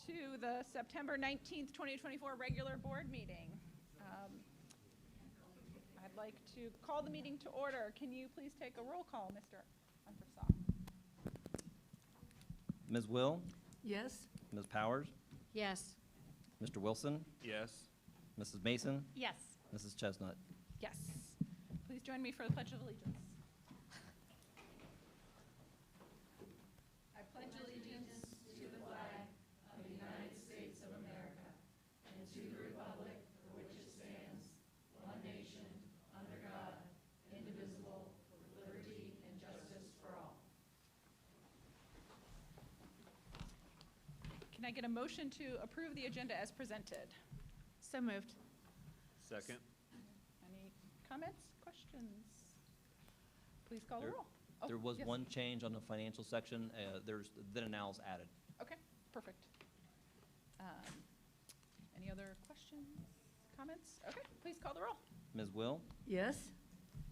to the September 19th, 2024 regular board meeting. I'd like to call the meeting to order. Can you please take a roll call, Mr. Unversaw? Ms. Will, Yes. Ms. Powers, Yes. Mr. Wilson, Yes. Mrs. Mason, Yes. Mrs. Chestnut. Yes. Please join me for the Pledge of Allegiance. I pledge allegiance to the flag of the United States of America and to the republic for which it stands, one nation, under God, indivisible, with liberty and justice for all. Can I get a motion to approve the agenda as presented? So moved. Second. Any comments, questions? Please call the There- roll. Oh, There was yes. one change on the financial section. There's then and now's added. Okay, perfect. Any other questions, comments? Okay, please call the roll. Ms. Will, Yes.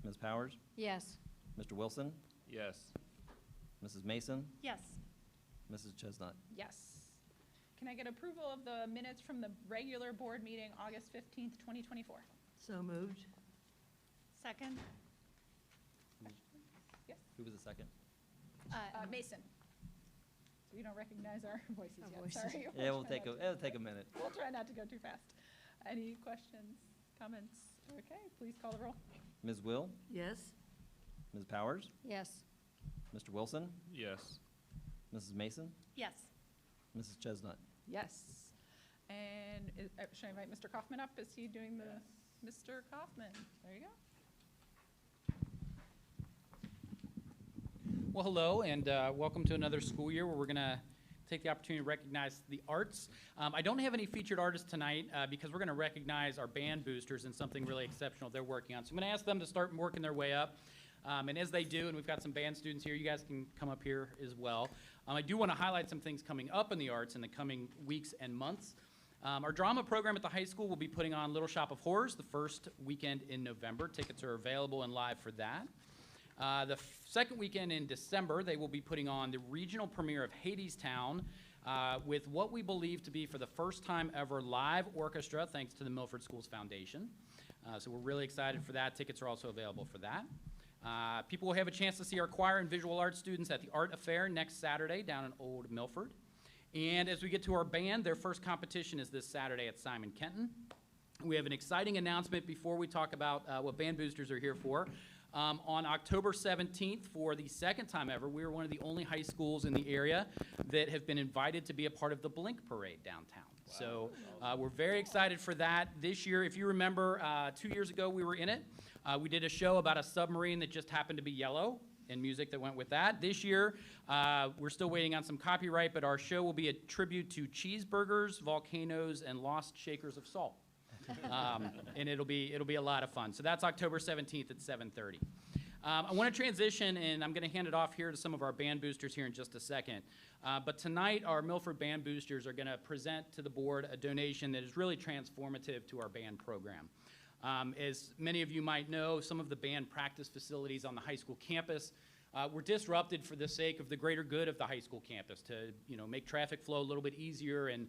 Ms. Powers, Yes. Mr. Wilson, Yes. Mrs. Mason, Yes. Mrs. Chestnut. Yes. Can I get approval of the minutes from the regular board meeting, August 15th, 2024? So moved. Second. Yes, Who was the second? Mason. So you don't recognize our voices Our yet, voices. sorry. Yeah, it'll take a minute. We'll try not to go too fast. Any questions, comments? Okay, please call the roll. Ms. Will, Yes. Ms. Powers, Yes. Mr. Wilson, Yes. Mrs. Mason, Yes. Mrs. Chestnut. Yes. And should I invite Mr. Kaufman up? Is he doing the? Mr. Kaufman, there you go. Well, hello, and welcome to another school year where we're going to take the opportunity to recognize the arts. I don't have any featured artists tonight because we're going to recognize our band boosters and something really exceptional they're working on. So I'm going to ask them to start working their way up. And as they do, and we've got some band students here, you guys can come up here as well. I do want to highlight some things coming up in the arts in the coming weeks and months. Our drama program at the high school will be putting on Little Shop of Horrors the first weekend in November. Tickets are available and live for that. The second weekend in December, they will be putting on the regional premiere of Hadestown with what we believe to be for the first time ever live orchestra, thanks to the Milford Schools Foundation. So we're really excited for that. Tickets are also available for that. People will have a chance to see our choir and visual arts students at the Art Affair next Saturday down in Old Milford. And as we get to our band, their first competition is this Saturday at Simon Kenton. We have an exciting announcement before we talk about what band boosters are here for. On October 17th, for the second time ever, we are one of the only high schools in the area that have been invited to be a part of the Blink Parade downtown. Wow. So we're very excited for that. This year, if you remember, 2 years ago we were in it. We did a show about a submarine that just happened to be yellow and music that went with that. This year, we're still waiting on some copyright, but our show will be a tribute to cheeseburgers, volcanoes, and lost shakers of salt. And it'll be a lot of fun. So that's October 17th at 7:30. I want to transition, and I'm going to hand it off here to some of our band boosters here in just a second. But tonight, our Milford band boosters are going to present to the board a donation that is really transformative to our band program. As many of you might know, some of the band practice facilities on the high school campus were disrupted for the sake of the greater good of the high school campus to, make traffic flow a little bit easier and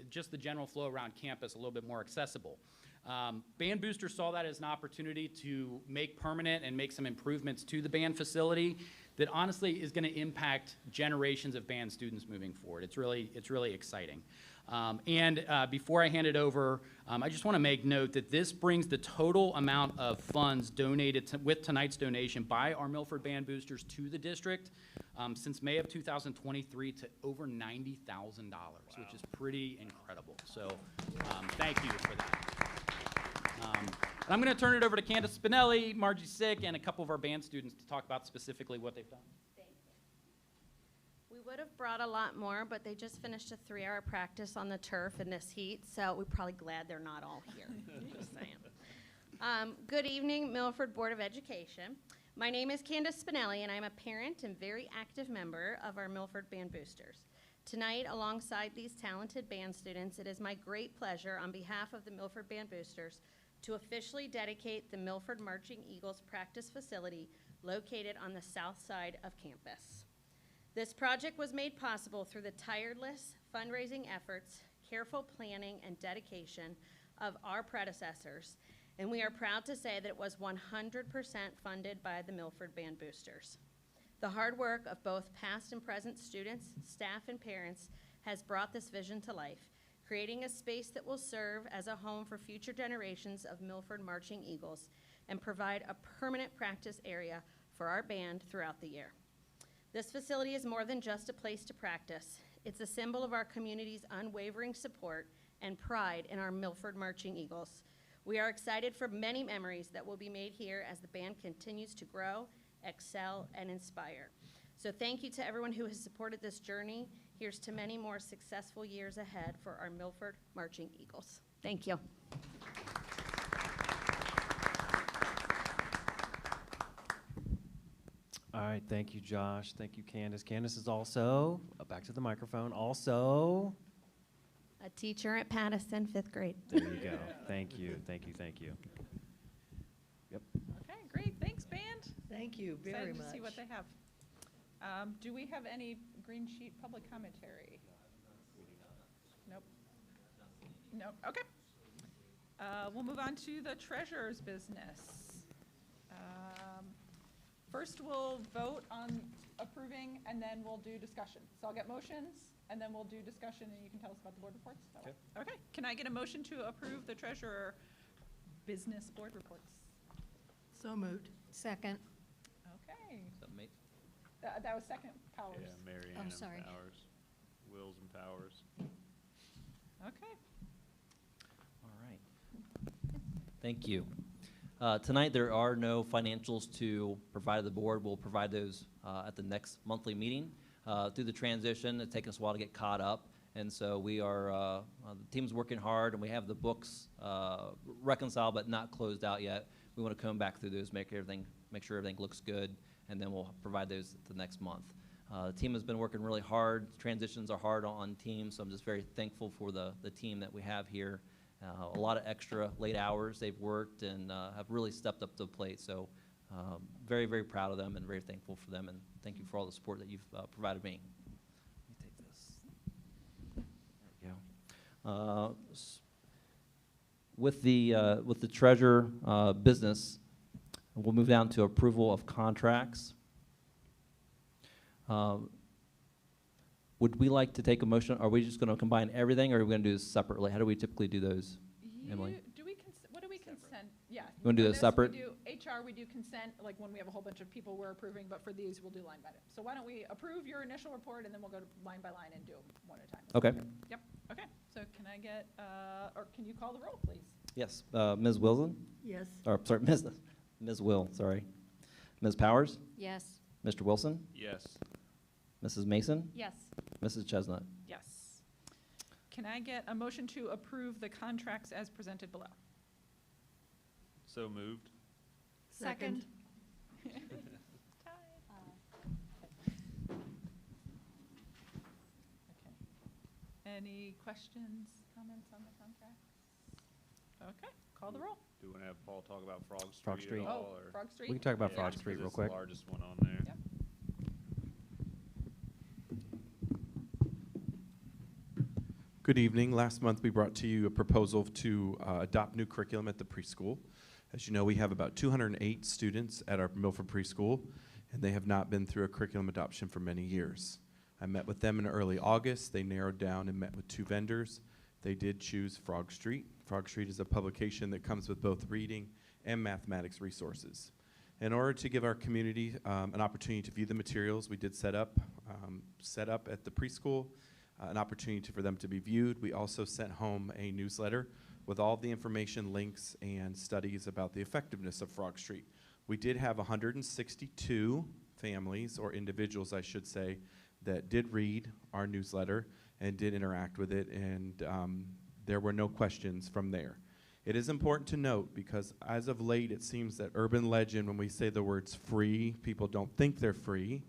just the general flow around campus a little bit more accessible. Band boosters saw that as an opportunity to make permanent and make some improvements to the band facility that honestly is going to impact generations of band students moving forward. It's really exciting. Before I hand it over, I just want to make note that this brings the total amount of funds donated with tonight's donation by our Milford band boosters to the district since May of 2023 to over $90,000, which is pretty incredible. So thank you for that. And I'm going to turn it over to Candace Spinelli, Margie Sick, and a couple of our band students to talk about specifically what they've done. Thank you. We would have brought a lot more, but they just finished a 3-hour practice on the turf in this heat, so we're probably glad they're not all here. Just saying. Good evening, Milford Board of Education. My name is Candace Spinelli, and I'm a parent and very active member of our Milford Band Boosters. Tonight, alongside these talented band students, it is my great pleasure on behalf of the Milford Band Boosters to officially dedicate the Milford Marching Eagles practice facility located on the south side of campus. This project was made possible through the tireless fundraising efforts, careful planning, and dedication of our predecessors, and we are proud to say that it was 100% funded by the Milford Band Boosters. The hard work of both past and present students, staff, and parents has brought this vision to life, creating a space that will serve as a home for future generations of Milford Marching Eagles and provide a permanent practice area for our band throughout the year. This facility is more than just a place to practice. It's a symbol of our community's unwavering support and pride in our Milford Marching Eagles. We are excited for many memories that will be made here as the band continues to grow, excel, and inspire. So thank you to everyone who has supported this journey. Here's to many more successful years ahead for our Milford Marching Eagles. Thank you. All right, thank you, Josh. Thank you, Candace. Candace is also, back to the microphone, also, A teacher at Pattison, 5th grade. there you go. Thank you, thank you, thank you. Yep. Okay, great, thanks, band. Thank you very Excited much. to see what they have. Do we have any green sheet public commentary? Nope. Nope, okay. We'll move on to the treasurer's business. First, we'll vote on approving, and then we'll do discussion. So I'll get motions, and then we'll do discussion, and you can tell us about the board reports. Is that right? Okay, can I get a motion to approve the treasurer business board reports? So moved. Second. Okay, Is that mate? that was second, Powers. Yeah, Mary Oh, Ann sorry. and Powers, Wills and Powers. Okay. All right. Thank you. Tonight, there are no financials to provide to the board. We'll provide those at the next monthly meeting. Through the transition, it's taken us a while to get caught up, and so we are, the team's working hard, and we have the books reconciled but not closed out yet. We want to come back through those, make sure everything looks good, and then we'll provide those the next month. The team has been working really hard. Transitions are hard on teams, so I'm just very thankful for the team that we have here. A lot of extra late hours they've worked and have really stepped up to the plate. So very, very proud of them and very thankful for them. And thank you for all the support that you've provided me. Let me take this. There we go. With the treasurer business, we'll move down to approval of contracts. Would we like to take a motion? Are we just going to combine everything, or are we going to do this separately? How do we typically do those? Emily? What do we consent? Yeah. You wanna do for those this, separate? We do HR, we do consent, like when we have a whole bunch of people we're approving, but for these, we'll do line by line. So why don't we approve your initial report, and then we'll go to line by line and do them one at a time. Okay. Yep, okay. So can I get, or can you call the roll, please? Yes. Ms. Wilson? Yes. Or, sorry, Ms. Will, sorry. Ms. Powers? Yes. Mr. Wilson? Yes. Mrs. Mason? Yes. Mrs. Chestnut? Yes. Can I get a motion to approve the contracts as presented below? So moved. Second. Okay. Any questions, comments on the contracts? Okay, call the roll. Do we want to have Paul talk about Frog Street? Frog Street. At all, Oh, or? Frog Street? We can talk about Yeah, Frog just Street 'cause real it's quick. the largest one on there. Yep. Good evening. Last month, we brought to you a proposal to adopt new curriculum at the preschool. As you know, we have about 208 students at our Milford preschool, and they have not been through a curriculum adoption for many years. I met with them in early August. They narrowed down and met with 2 vendors. They did choose Frog Street. Frog Street is a publication that comes with both reading and mathematics resources. In order to give our community an opportunity to view the materials, we did set up at the preschool an opportunity for them to be viewed. We also sent home a newsletter with all the information, links, and studies about the effectiveness of Frog Street. We did have 162 families, or individuals I should say, that did read our newsletter and did interact with it, and there were no questions from there. It is important to note, because as of late it seems that urban legend, when we say the words free, people don't think they're free.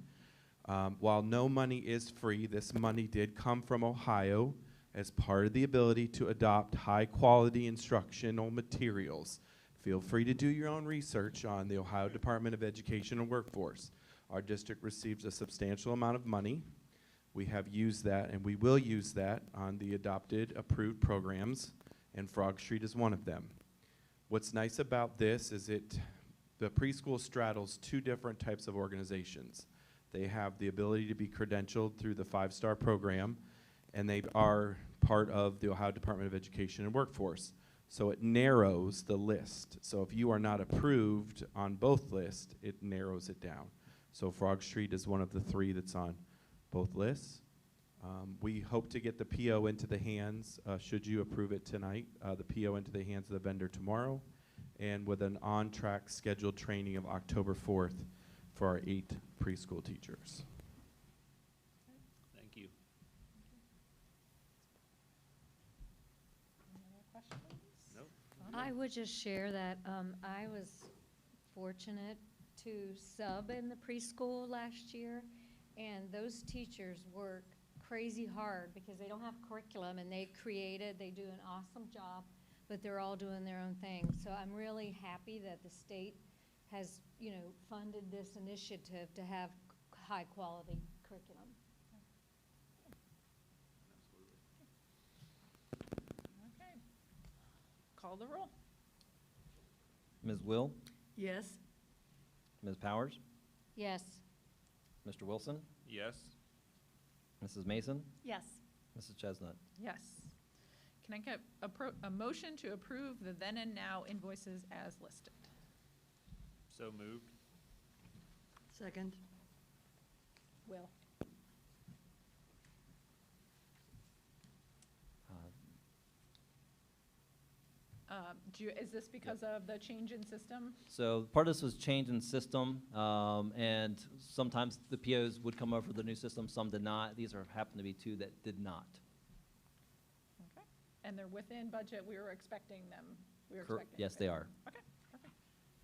While no money is free, this money did come from Ohio as part of the ability to adopt high-quality instructional materials. Feel free to do your own research on the Ohio Department of Education and Workforce. Our district receives a substantial amount of money. We have used that, and we will use that on the adopted, approved programs, and Frog Street is one of them. What's nice about this is the preschool straddles two different types of organizations. They have the ability to be credentialed through the 5-star program, and they are part of the Ohio Department of Education and Workforce. So it narrows the list. So if you are not approved on both lists, it narrows it down. So Frog Street is one of the 3 that's on both lists. We hope to get the PO into the hands, should you approve it tonight, the PO into the hands of the vendor tomorrow, and with an on-track scheduled training of October 4th for our 8 preschool teachers. Thank you. Any other questions? Nope. I would just share that I was fortunate to sub in the preschool last year, and those teachers work crazy hard because they don't have curriculum, and they do an awesome job, but they're all doing their own thing. So I'm really happy that the state has, funded this initiative to have high-quality curriculum. Okay. Call the roll. Ms. Will, Yes. Ms. Powers, Yes. Mr. Wilson, Yes. Mrs. Mason, Yes. Mrs. Chestnut. Yes. Can I get a motion to approve the then and now invoices as listed? So moved. Second. Will. Is this because of the change in system? So part of this was change in system, and sometimes the POs would come over the new system, some did not. These happen to be 2 that did not. Okay. And they're within budget. We were expecting them. Yes, they are. Okay, perfect.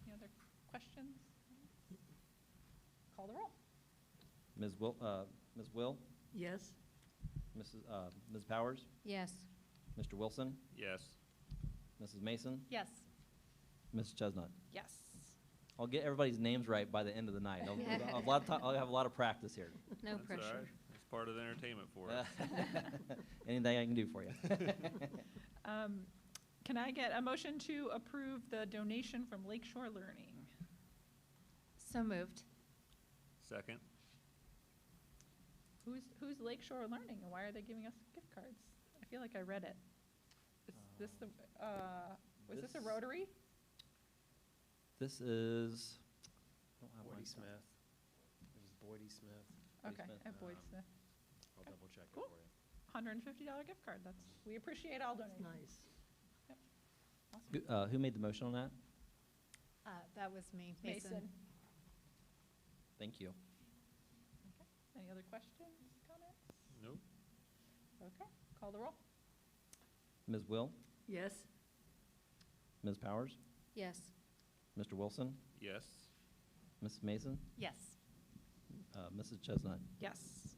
Any other questions? Call the roll. Ms. Will, Yes. Ms. Powers, Yes. Mr. Wilson, Yes. Mrs. Mason, Yes. Mrs. Chestnut. Yes. I'll get everybody's names right by the end of the night. I'll have a lot of practice here. No That's all pressure. right. It's part of the entertainment for us. Anything I can do for you. Can I get a motion to approve the donation from Lakeshore Learning? So moved. Second. Who's Lakeshore Learning, and why are they giving us gift cards? I feel like I read it. Is this the, was this a Rotary? This is, I don't have Boydie mine. Smith. It was Boydie Smith. Okay, Smith. at Boyd Smith. I'll Okay, double check it cool. for you. $150 gift card. We appreciate all donations. Nice. Awesome. Who made the motion on that? That was me. Mason. Thank you. Okay. Any other questions, comments? Nope. Okay, call the roll. Ms. Will, Yes. Ms. Powers, Yes. Mr. Wilson, Yes. Mrs. Mason, Yes. Mrs. Chestnut. Yes.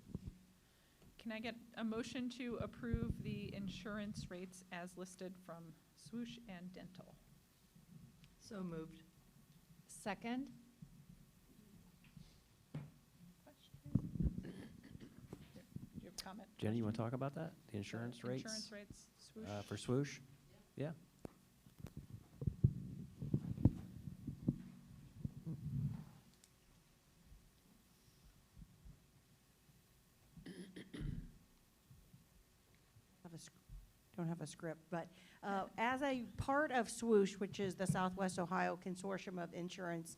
Can I get a motion to approve the insurance rates as listed from Swoosh and Dental? So moved. Second. Questions? Do you have a comment? Jenny, you want to talk about that? The insurance rates? Insurance rates, Swoosh. For Swoosh? Yeah. Don't have a script, but as a part of Swoosh, which is the Southwest Ohio Consortium of Insurance,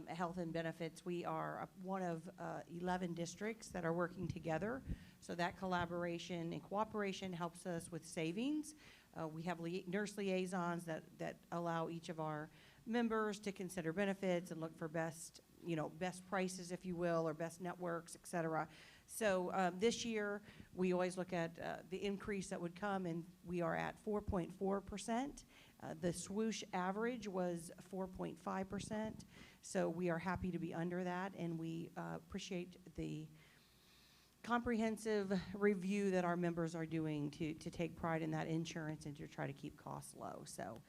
Health and Benefits, we are one of 11 districts that are working together. So that collaboration and cooperation helps us with savings. We have nurse liaisons that allow each of our members to consider benefits and look for best prices, if you will, or best networks, et cetera. So this year, we always look at the increase that would come, and we are at 4.4%. The Swoosh average was 4.5%. So we are happy to be under that, and we appreciate the comprehensive review that our members are doing to take pride in that insurance and to try to keep costs low. So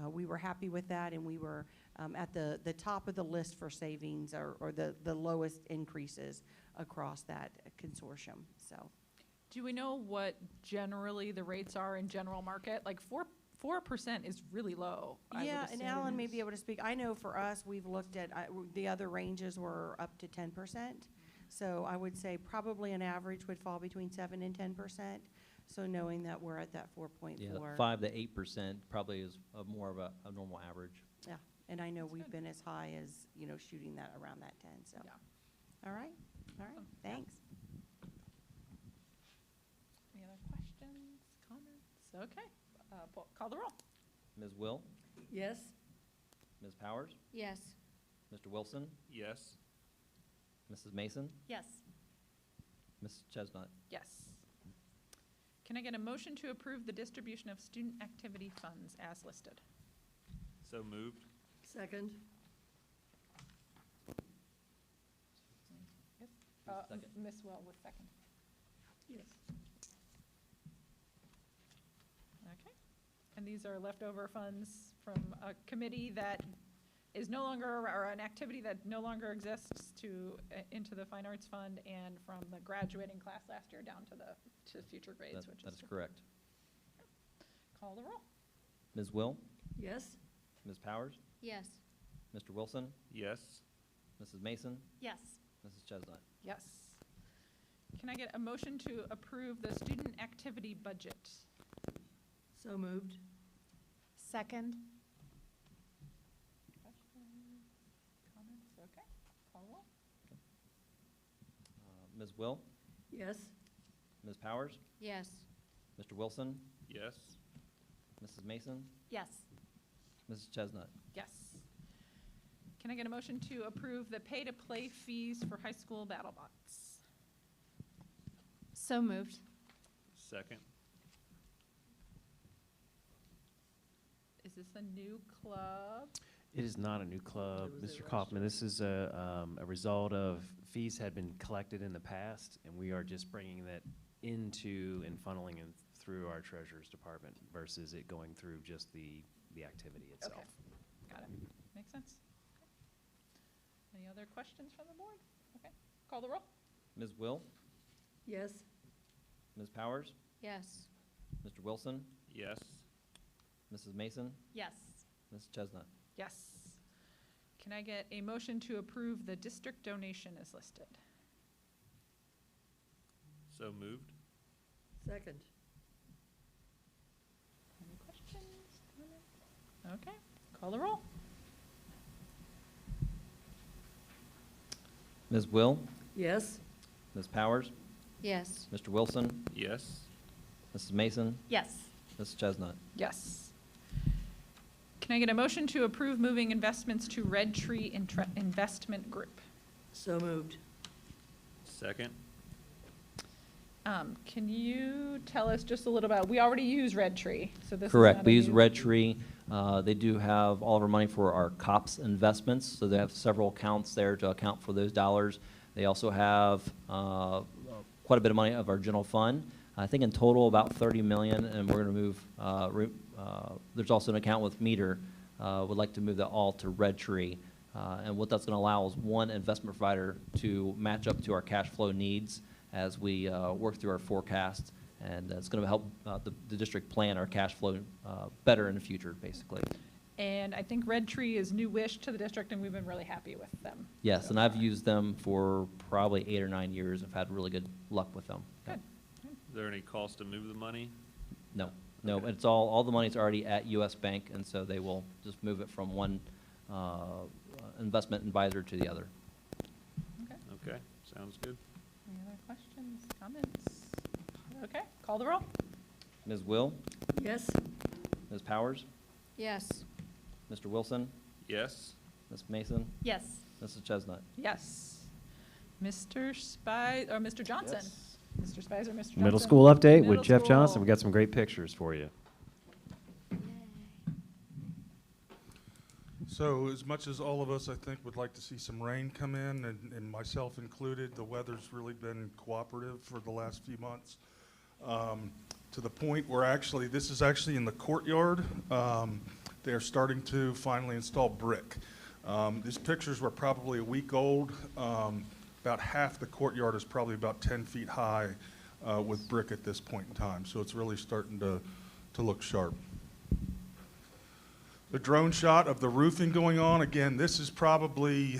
we were happy with that, and we were at the top of the list for savings or the lowest increases across that consortium, so. Do we know what generally the rates are in general market? Like 4% is really low, I would Yeah, and assume. Alan may be able to speak. I know for us, we've looked at, the other ranges were up to 10%. So I would say probably an average would fall between 7 and 10%. So knowing that we're at that 4.4. Yeah, 5 to 8% probably is more of a normal average. Yeah, and I know That's we've good. been as high as, shooting that around that 10, so. Yeah. All right, thanks. Any other questions, comments? Okay, call the roll. Ms. Will, Yes. Ms. Powers, Yes. Mr. Wilson, Yes. Mrs. Mason, Yes. Mrs. Chestnut. Yes. Can I get a motion to approve the distribution of student activity funds as listed? So moved. Second. Second. Ms. Will with second. Yes. Okay. And these are leftover funds from a committee that is no longer, or an activity that no longer exists into the Fine Arts Fund, and from the graduating class last year down to future grades, which is. That is correct. Call the roll. Ms. Will, Yes. Ms. Powers, Yes. Mr. Wilson, Yes. Mrs. Mason, Yes. Mrs. Chestnut. Yes. Can I get a motion to approve the student activity budget? So moved. Second. Questions, comments? Okay, call the roll. Ms. Will, Yes. Ms. Powers, Yes. Mr. Wilson, Yes. Mrs. Mason, Yes. Mrs. Chestnut. Yes. Can I get a motion to approve the pay-to-play fees for high school battle bots? So moved. Second. Is this a new club? It is not a new club, It was there Mr. last Kaufman. year. This is a result of fees had been collected in the past, and we are just bringing that into and funneling it through our treasurer's department versus it going through just the activity itself. Okay, got it. Makes sense. Okay. Any other questions from the board? Okay, call the roll. Ms. Will, Yes. Ms. Powers, Yes. Mr. Wilson, Yes. Mrs. Mason, Yes. Mrs. Chestnut. Yes. Can I get a motion to approve the district donation as listed? So moved. Second. Any questions, comments? Okay, call the roll. Ms. Will, Yes. Ms. Powers, Yes. Mr. Wilson, Yes. Mrs. Mason, Yes. Mrs. Chestnut. Yes. Can I get a motion to approve moving investments to Red Tree Investment Group? So moved. Second. Can you tell us just a little about, we already use Red Tree, so this is Correct. not We a use new- Red Tree. They do have all of our money for our COPS investments, so they have several accounts there to account for those dollars. They also have quite a bit of money of our general fund. I think in total about 30 million, and we're going to move, there's also an account with Meter. Would like to move that all to Red Tree. And what that's going to allow is one investment provider to match up to our cash flow needs as we work through our forecast. And it's going to help the district plan our cash flow better in the future, basically. And I think Red Tree is new-ish to the district, and we've been really happy with them. Yes, so and I've far. used them for probably 8 or 9 years. I've had really good luck with them. Good. Is there any cost to move the money? No, no, Okay. it's all the money's already at US Bank, and so they will just move it from one investment advisor to the other. Okay. Okay, sounds good. Any other questions, comments? Okay, call the roll. Ms. Will, Yes. Ms. Powers, Yes. Mr. Wilson, Yes. Ms. Mason, Yes. Mrs. Chestnut. Yes. Mr. Mr. Johnson? Yes. Mr. Spicer, Mr. Johnson? Middle school update Middle with Jeff Johnson. school. We got some great pictures for you. So as much as all of us, I think, would like to see some rain come in, and myself included, the weather's really been cooperative for the last few months. to the point where actually, this is actually in the courtyard. They are starting to finally install brick. These pictures were probably a week old. About half the courtyard is probably about 10 feet high with brick at this point in time. So it's really starting to look sharp. The drone shot of the roofing going on, again, this is probably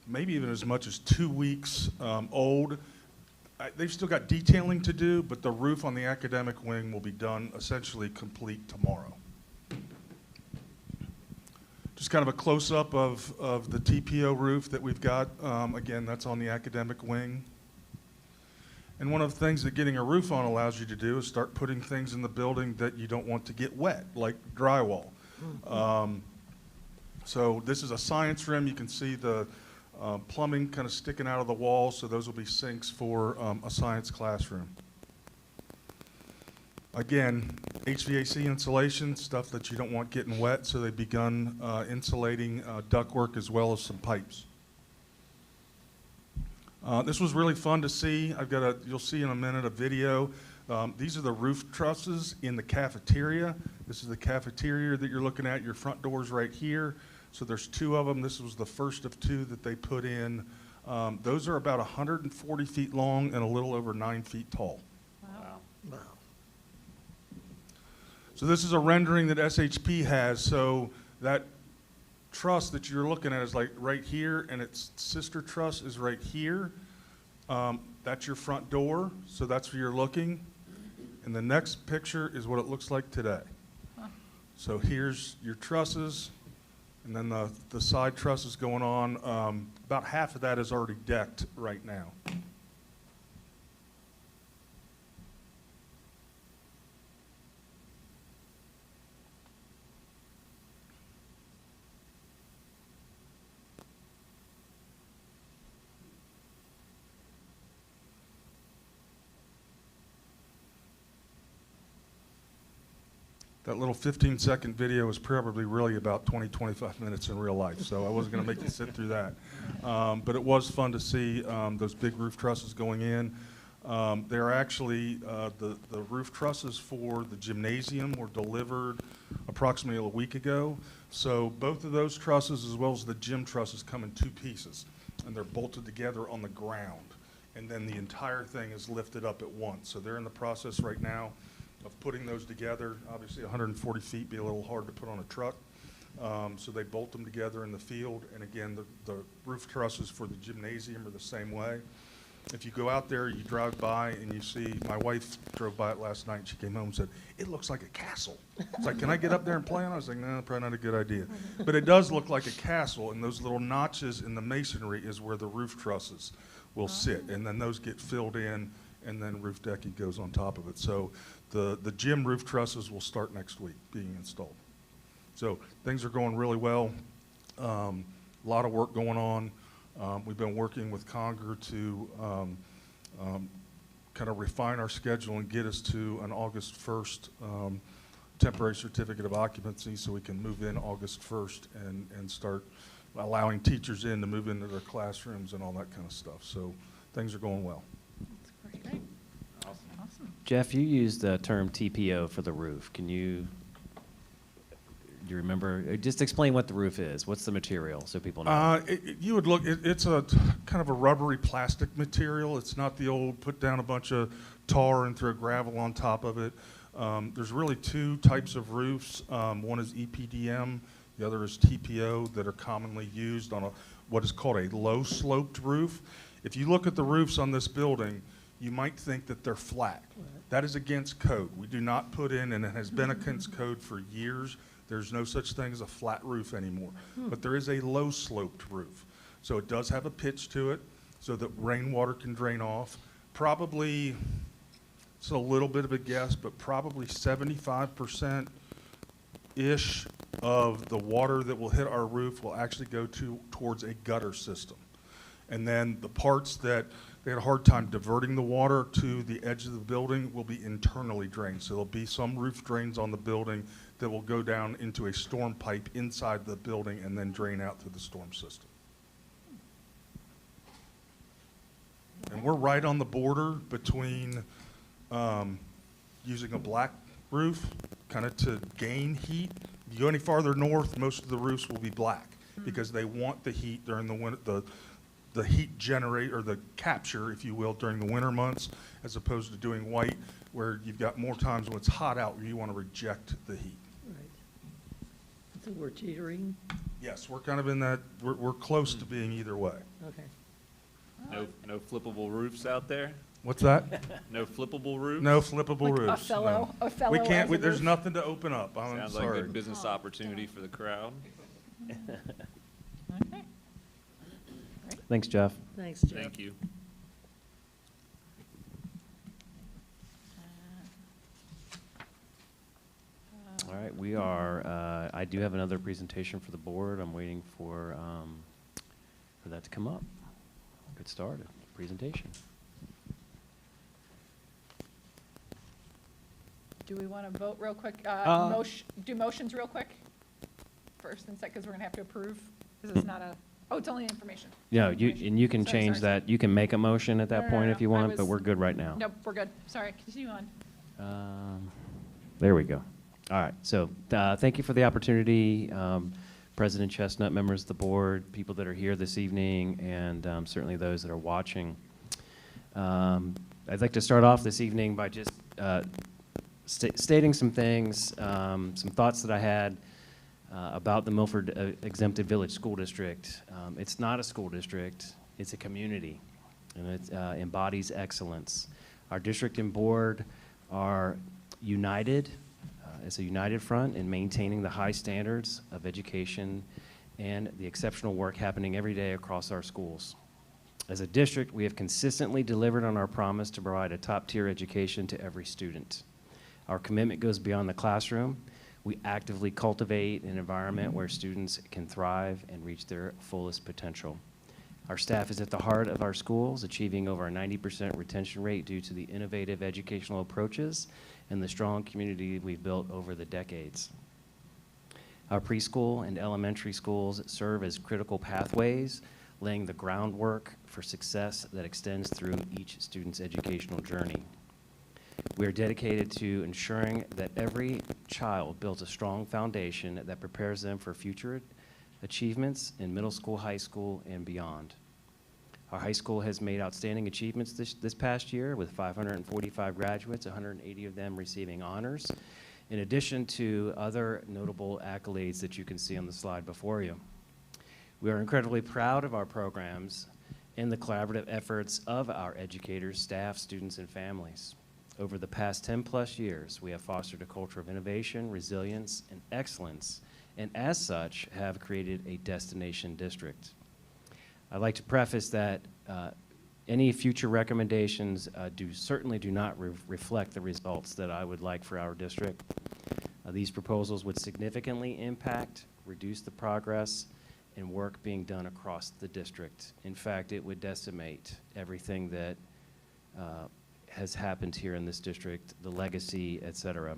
maybe even as much as 2 weeks old. They've still got detailing to do, but the roof on the academic wing will be done essentially complete tomorrow. Just kind of a close-up of the TPO roof that we've got. Again, that's on the academic wing. And one of the things that getting a roof on allows you to do is start putting things in the building that you don't want to get wet, like drywall. So this is a science room. You can see the plumbing kind of sticking out of the wall, so those will be sinks for a science classroom. Again, HVAC insulation, stuff that you don't want getting wet, so they've begun insulating ductwork as well as some pipes. This was really fun to see. You'll see in a minute a video. These are the roof trusses in the cafeteria. This is the cafeteria that you're looking at. Your front door's right here. So there's 2 of them. This was the first of 2 that they put in. Those are about 140 feet long and a little over 9 feet tall. Wow. So this is a rendering that SHP has. So that truss that you're looking at is like right here, and its sister truss is right here. That's your front door, so that's where you're looking. And the next picture is what it looks like today. So here's your trusses, and then the side trusses going on. About half of that is already decked right now. That little 15-second video is probably really about 20, 25 minutes in real life, so I wasn't going to make you sit through that. But it was fun to see those big roof trusses going in. They're actually, the roof trusses for the gymnasium were delivered approximately a week ago. So both of those trusses as well as the gym trusses come in 2 pieces, and they're bolted together on the ground. And then the entire thing is lifted up at once. So they're in the process right now of putting those together. Obviously 140 feet be a little hard to put on a truck. So they bolt them together in the field. And again, the roof trusses for the gymnasium are the same way. If you go out there, you drive by and you see, my wife drove by it last night. She came home and said, "It looks like a castle." It's like, "Can I get up there and play on it?" I was like, "No, probably not a good idea." But it does look like a castle, and those little notches in the masonry is where the roof trusses will sit. And then those get filled in, and then roof decking goes on top of it. So the gym roof trusses will start next week being installed. So things are going really well. A lot of work going on. We've been working with Conger to kind of refine our schedule and get us to an August 1st temporary certificate of occupancy so we can move in August 1st and start allowing teachers in to move into their classrooms and all that kind of stuff. So things are going well. That's great. Awesome. Jeff, you used the term TPO for the roof. Do you remember? Just explain what the roof is. What's the material so people know? You would look, it's a kind of a rubbery plastic material. It's not the old put down a bunch of tar and throw gravel on top of it. There's really 2 types of roofs. One is EPDM, the other is TPO that are commonly used on what is called a low sloped roof. If you look at the roofs on this building, you might think that they're flat. That is against code. We do not put in, and it has been against code for years. There's no such thing as a flat roof anymore. But there is a low sloped roof. So it does have a pitch to it so that rainwater can drain off. Probably, it's a little bit of a guess, but probably 75%-ish of the water that will hit our roof will actually go towards a gutter system. And then the parts that they had a hard time diverting the water to the edge of the building will be internally drained. So there'll be some roof drains on the building that will go down into a storm pipe inside the building and then drain out through the storm system. And we're right on the border between using a black roof, kind of to gain heat. If you go any farther north, most of the roofs will be black because they want the heat during the winter, the heat generate, or the capture, if you will, during the winter months, as opposed to doing white, where you've got more times when it's hot out where you want to reject the heat. Right. So we're teetering? Yes, we're kind of in that, we're close to being either way. Okay. No flippable roofs out there? What's that? No flippable roofs? No flippable Like roofs. Othello, no. Othello We can't, as a there's roof. nothing to open up. I'm Sounds like a sorry. good business opportunity for the crowd. Okay. Thanks, Jeff. Thanks, Jeff. Thank you. All right, we are, I do have another presentation for the board. I'm waiting for that to come up. Get started. Presentation. Do we want to vote real quick? Do motions real quick? First and second, because we're going to have to approve. This is not a, oh, it's only information. Yeah, and you can Sorry, change sorry. that. You can make a motion at that No, no, point no, if you I want, but was- we're good right now. Nope, we're good. Sorry, continue on. There we go. All right, so thank you for the opportunity, President Chestnut, members of the board, people that are here this evening, and certainly those that are watching. I'd like to start off this evening by just stating some things, some thoughts that I had about the Milford Exempted Village School District. It's not a school district, it's a community, and it embodies excellence. Our district and board are united, as a united front in maintaining the high standards of education and the exceptional work happening every day across our schools. As a district, we have consistently delivered on our promise to provide a top-tier education to every student. Our commitment goes beyond the classroom. We actively cultivate an environment where students can thrive and reach their fullest potential. Our staff is at the heart of our schools, achieving over a 90% retention rate due to the innovative educational approaches and the strong community we've built over the decades. Our preschool and elementary schools serve as critical pathways, laying the groundwork for success that extends through each student's educational journey. We are dedicated to ensuring that every child builds a strong foundation that prepares them for future achievements in middle school, high school, and beyond. Our high school has made outstanding achievements this past year with 545 graduates, 180 of them receiving honors, in addition to other notable accolades that you can see on the slide before you. We are incredibly proud of our programs and the collaborative efforts of our educators, staff, students, and families. Over the past 10+ years, we have fostered a culture of innovation, resilience, and excellence, and as such, have created a destination district. I'd like to preface that any future recommendations certainly do not reflect the results that I would like for our district. These proposals would significantly impact, reduce the progress, and work being done across the district. In fact, it would decimate everything that has happened here in this district, the legacy, et cetera.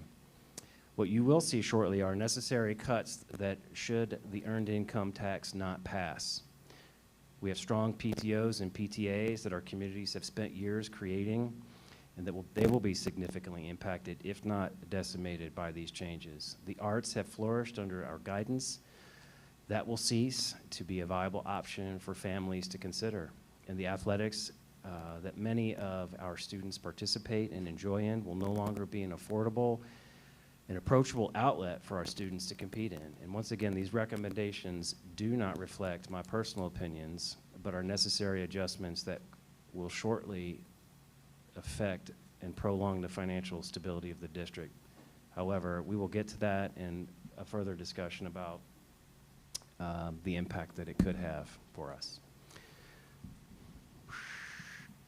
What you will see shortly are necessary cuts that should the earned income tax not pass. We have strong PTOs and PTAs that our communities have spent years creating, and that they will be significantly impacted, if not decimated, by these changes. The arts have flourished under our guidance. That will cease to be a viable option for families to consider. And the athletics that many of our students participate and enjoy in will no longer be an affordable and approachable outlet for our students to compete in. And once again, these recommendations do not reflect my personal opinions, but are necessary adjustments that will shortly affect and prolong the financial stability of the district. However, we will get to that in a further discussion about the impact that it could have for us.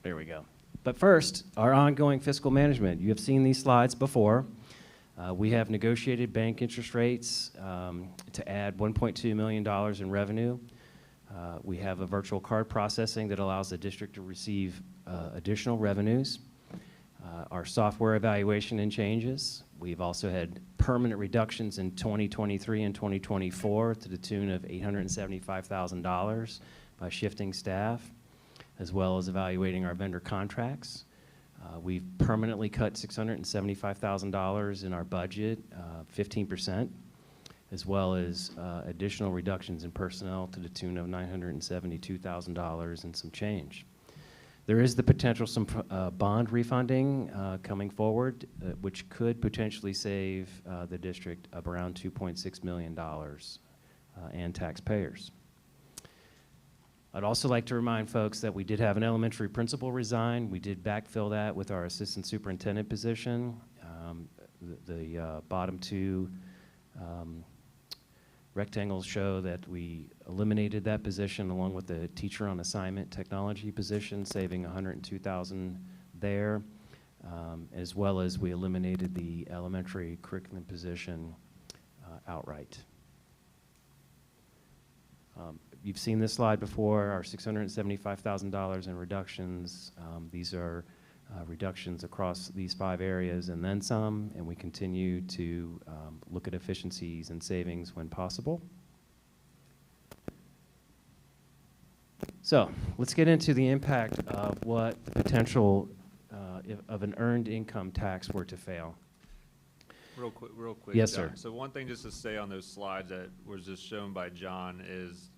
There we go. But first, our ongoing fiscal management. You have seen these slides before. We have negotiated bank interest rates to add $1.2 million in revenue. We have a virtual card processing that allows the district to receive additional revenues. Our software evaluation and changes. We've also had permanent reductions in 2023 and 2024 to the tune of $875,000 by shifting staff, as well as evaluating our vendor contracts. We've permanently cut $675,000 in our budget, 15%, as well as additional reductions in personnel to the tune of $972,000 and some change. There is the potential some bond refunding coming forward, which could potentially save the district of around $2.6 million and taxpayers. I'd also like to remind folks that we did have an elementary principal resign. We did backfill that with our assistant superintendent position. The bottom two rectangles show that we eliminated that position along with the teacher on assignment technology position, saving $102,000 there, as well as we eliminated the elementary curriculum position outright. You've seen this slide before, our $675,000 in reductions. These are reductions across these 5 areas and then some, and we continue to look at efficiencies and savings when possible. So let's get into the impact of what the potential of an earned income tax were to fail. Real quick. Yes, John. sir. So one thing just to say on those slides that was just shown by John is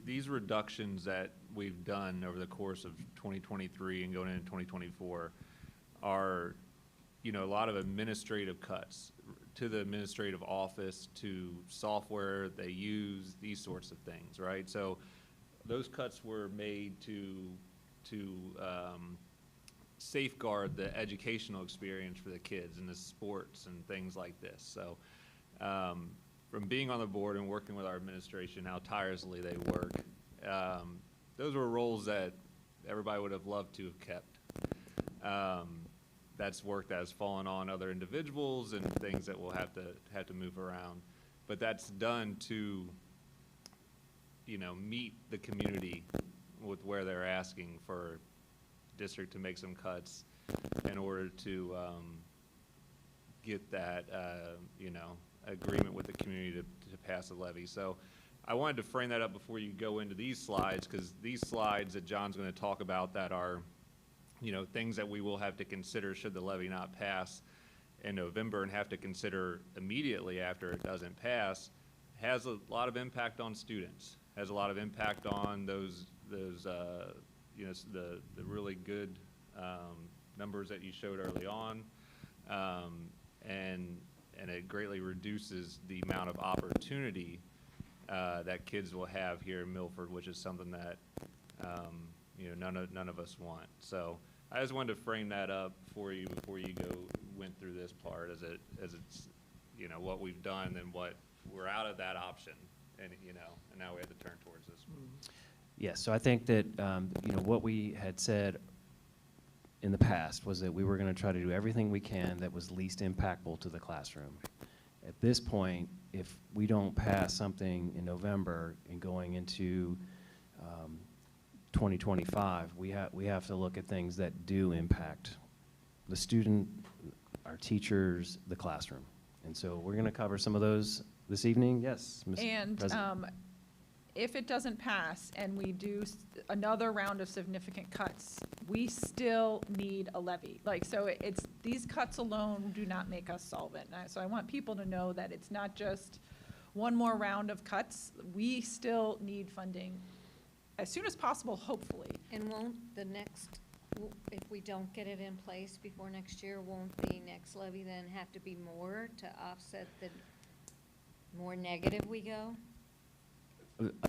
these reductions that we've done over the course of 2023 and going into 2024 are, a lot of administrative cuts to the administrative office, to software they use, these sorts of things, right? So those cuts were made to safeguard the educational experience for the kids and the sports and things like this. So from being on the board and working with our administration, how tirelessly they work, those were roles that everybody would have loved to have kept. That's work that has fallen on other individuals and things that we'll have to move around. But that's done to, meet the community with where they're asking for district to make some cuts in order to get that, agreement with the community to pass a levy. So I wanted to frame that up before you go into these slides, because these slides that John's going to talk about that are, things that we will have to consider should the levy not pass in November and have to consider immediately after it doesn't pass, has a lot of impact on students, has a lot of impact on those the really good numbers that you showed early on, and it greatly reduces the amount of opportunity that kids will have here in Milford, which is something that none of us want. So I just wanted to frame that up for you before you went through this part, as it's what we've done and what we're out of that option, and and now we have to turn towards this one. Yes, so I think that what we had said in the past was that we were going to try to do everything we can that was least impactful to the classroom. At this point, if we don't pass something in November and going into 2025, we have to look at things that do impact the student, our teachers, the classroom. And so we're going to cover some of those this evening. Yes, Ms. President. If it doesn't pass and we do another round of significant cuts, we still need a levy. So these cuts alone do not make us solvent. So I want people to know that it's not just one more round of cuts. We still need funding as soon as possible, hopefully. And won't the next, if we don't get it in place before next year, won't the next levy then have to be more to offset the more negative we go?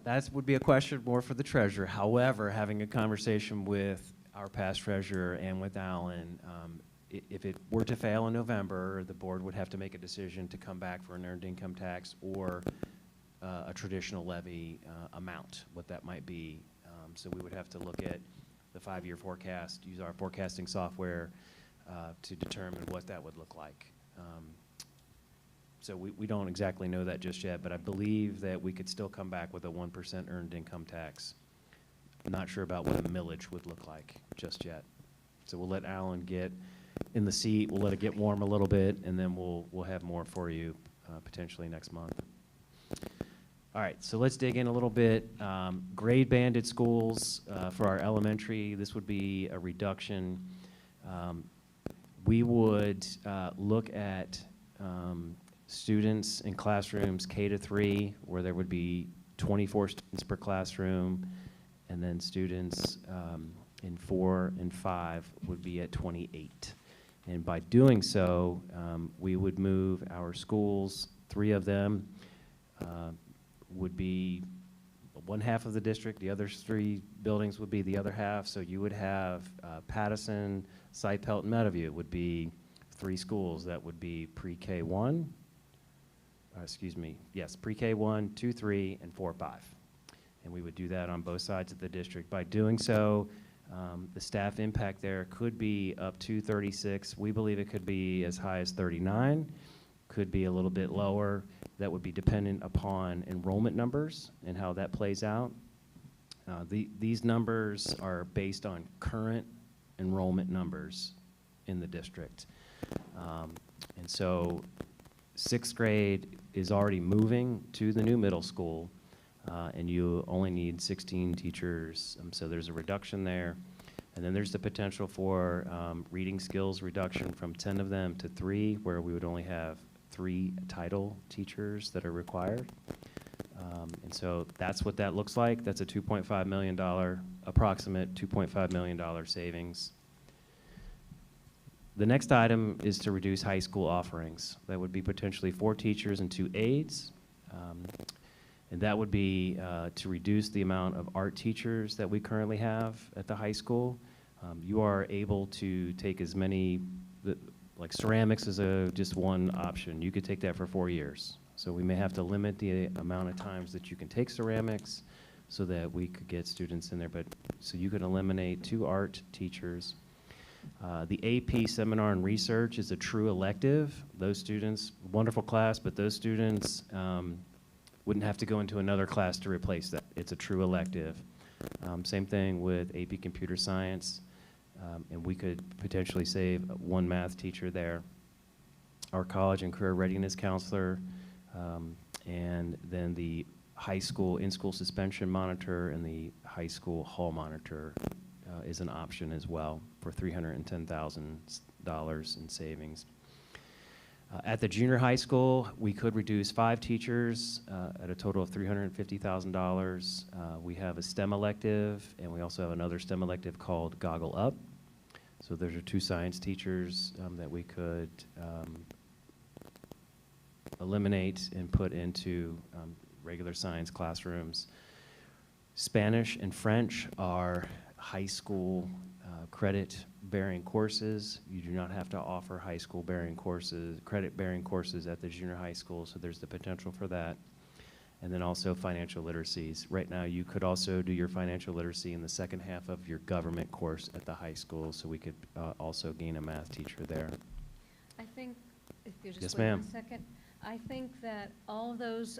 That would be a question more for the treasurer. However, having a conversation with our past treasurer and with Alan, if it were to fail in November, the board would have to make a decision to come back for an earned income tax or a traditional levy amount, what that might be. So we would have to look at the 5-year forecast, use our forecasting software to determine what that would look like. So we don't exactly know that just yet, but I believe that we could still come back with a 1% earned income tax. I'm not sure about what a millage would look like just yet. So we'll let Alan get in the seat, we'll let it get warm a little bit, and then we'll have more for you potentially next month. All right, so let's dig in a little bit. Grade banded schools for our elementary, this would be a reduction We would look at students in classrooms K-3, where there would be 24 students per classroom, and then students in 4 and 5 would be at 28. And by doing so, we would move our schools, 3 of them would be one half of the district, the other 3 buildings would be the other half. So you would have Pattison, Side-Pelt, and Meadowview would be 3 schools that would be pre-K1, pre-K1, 2, 3, and 4, 5. And we would do that on both sides of the district. By doing so, the staff impact there could be up to 36. We believe it could be as high as 39, could be a little bit lower. That would be dependent upon enrollment numbers and how that plays out. These numbers are based on current enrollment numbers in the district. And so 6th grade is already moving to the new middle school, and you only need 16 teachers, so there's a reduction there. And then there's the potential for reading skills reduction from 10 of them to 3, where we would only have 3 title teachers that are required. And so that's what that looks like. That's a $2.5 million, approximate $2.5 million savings. The next item is to reduce high school offerings. That would be potentially 4 teachers and 2 aides. And that would be to reduce the amount of art teachers that we currently have at the high school. You are able to take as many, like ceramics is just one option. You could take that for 4 years. So we may have to limit the amount of times that you can take ceramics so that we could get students in there. But so you could eliminate 2 art teachers. The AP Seminar and Research is a true elective. Those students, wonderful class, but those students wouldn't have to go into another class to replace that. It's a true elective. Same thing with AP Computer Science, and we could potentially save 1 math teacher there. Our College and Career Readiness Counselor, and then the high school in-school suspension monitor and the high school hall monitor is an option as well for $310,000 in savings. At the junior high school, we could reduce 5 teachers at a total of $350,000. We have a STEM elective, and we also have another STEM elective called Goggle Up. So those are 2 science teachers that we could eliminate and put into regular science classrooms. Spanish and French are high school credit-bearing courses. You do not have to offer high school-bearing courses, credit-bearing courses at the junior high school, so there's the potential for that. And then also financial literacies. Right now, you could also do your financial literacy in the second half of your government course at the high school, so we could also gain a math teacher there. I think, if you Yes, just wait ma'am. 1 second, I think that all of those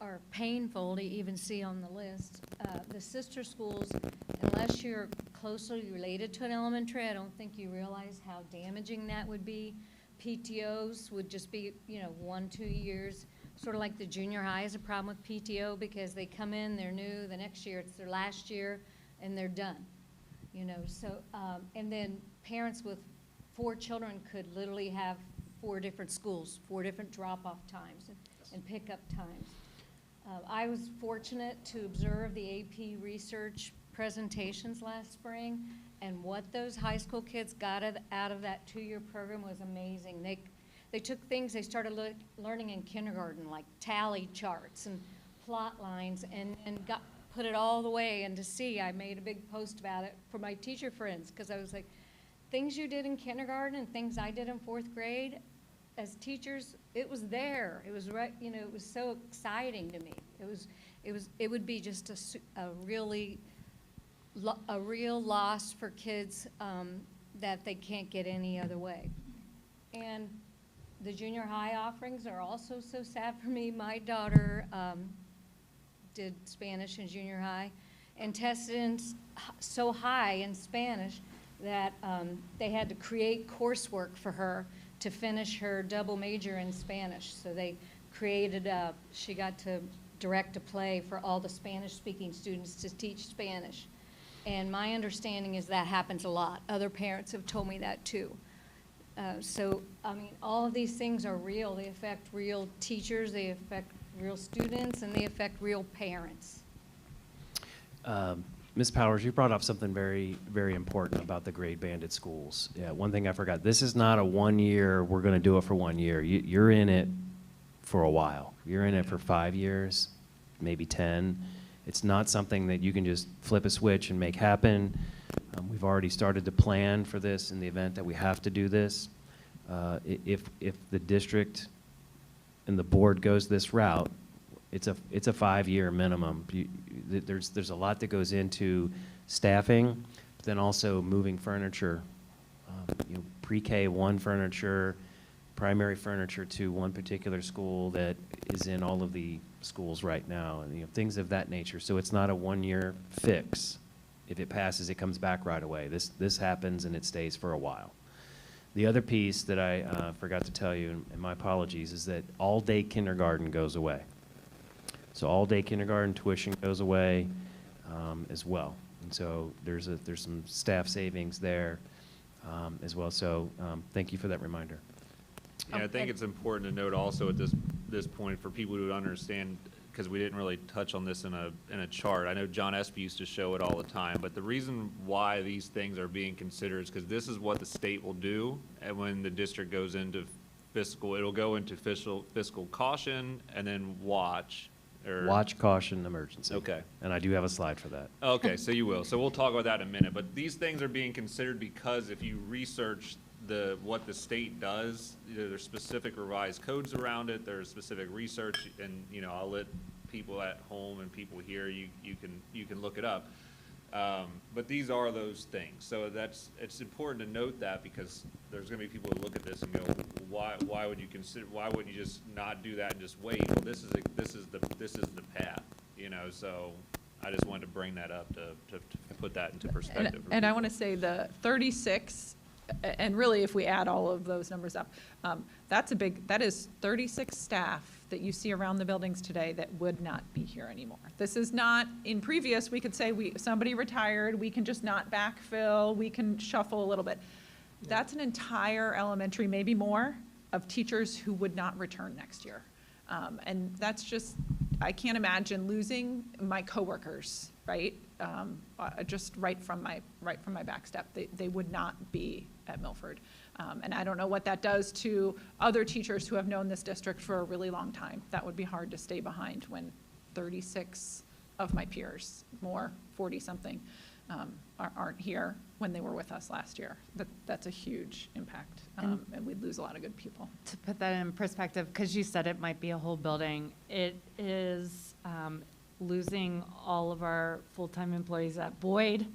are painful to even see on the list. The sister schools, unless you're closely related to an elementary, I don't think you realize how damaging that would be. PTOs would just be, 1, 2 years. Sort of like the junior high is a problem with PTO because they come in, they're new, the next year it's their last year, and they're done. So, and then parents with 4 children could literally have 4 different schools, 4 different drop-off times and pick-up times. I was fortunate to observe the AP research presentations last spring, and what those high school kids got out of that 2-year program was amazing. They took things they started learning in kindergarten, like tally charts and plot lines, and put it all the way into C. I made a big post about it for my teacher friends, because I was like, things you did in kindergarten and things I did in 4th grade, as teachers, it was there. It was right. It was so exciting to me. It would be just a real loss for kids that they can't get any other way. And the junior high offerings are also so sad for me. My daughter did Spanish in junior high and tested in so high in Spanish that they had to create coursework for her to finish her double major in Spanish. So they created she got to direct a play for all the Spanish-speaking students to teach Spanish. And my understanding is that happens a lot. Other parents have told me that too. So, I mean, all of these things are real. They affect real teachers, they affect real students, and they affect real parents. Ms. Powers, you brought up something very, very important about the grade banded schools. Yeah, one thing I forgot, this is not a 1 year, we're gonna do it for 1 year. You're in it for a while. You're in it for 5 years, maybe 10. It's not something that you can just flip a switch and make happen. We've already started to plan for this in the event that we have to do this. If the district and the board goes this route, it's a 5-year minimum. There's a lot that goes into staffing, but then also moving furniture, pre-K 1 furniture, primary furniture to one particular school that is in all of the schools right now, and things of that nature. So it's not a 1-year fix. If it passes, it comes back right away. This happens and it stays for a while. The other piece that I forgot to tell you, and my apologies, is that all-day kindergarten goes away. So all-day kindergarten tuition goes away as well. And so there's some staff savings there as well. So thank you for that reminder. Yeah, I think it's important to note also at this point for people to understand, because we didn't really touch on this in a chart. I know John Espy used to show it all the time, but the reason why these things are being considered is because this is what the state will do, and when the district goes into it'll go into fiscal caution and then watch. Watch, caution, emergency. Okay. And I do have a slide for that. Okay, so you will. So we'll talk about that in a minute. But these things are being considered because if you research what the state does, there's specific revised codes around it. There's specific research, and I'll let people at home and people here you can look it up. But these are those things. So it's important to note that, because there's going to be people who look at this and go, why would you consider? Why wouldn't you just not do that and just wait? Well, this is the path. So I just wanted to bring that up to put that into perspective. And I want to say the 36, and really if we add all of those numbers up, that is 36 staff that you see around the buildings today that would not be here anymore. This is not, in previous, we could say somebody retired, we can just not backfill, we can shuffle a little bit. That's an entire elementary, maybe more, of teachers who would not return next year. And that's just, I can't imagine losing my coworkers, right? Just right from my back step. They would not be at Milford. And I don't know what that does to other teachers who have known this district for a really long time. That would be hard to stay behind when 36 of my peers, more 40-something, aren't here when they were with us last year. That's a huge impact, and we'd lose a lot of good people. To put that in perspective, because you said it might be a whole building, it is losing all of our full-time employees at Boyd,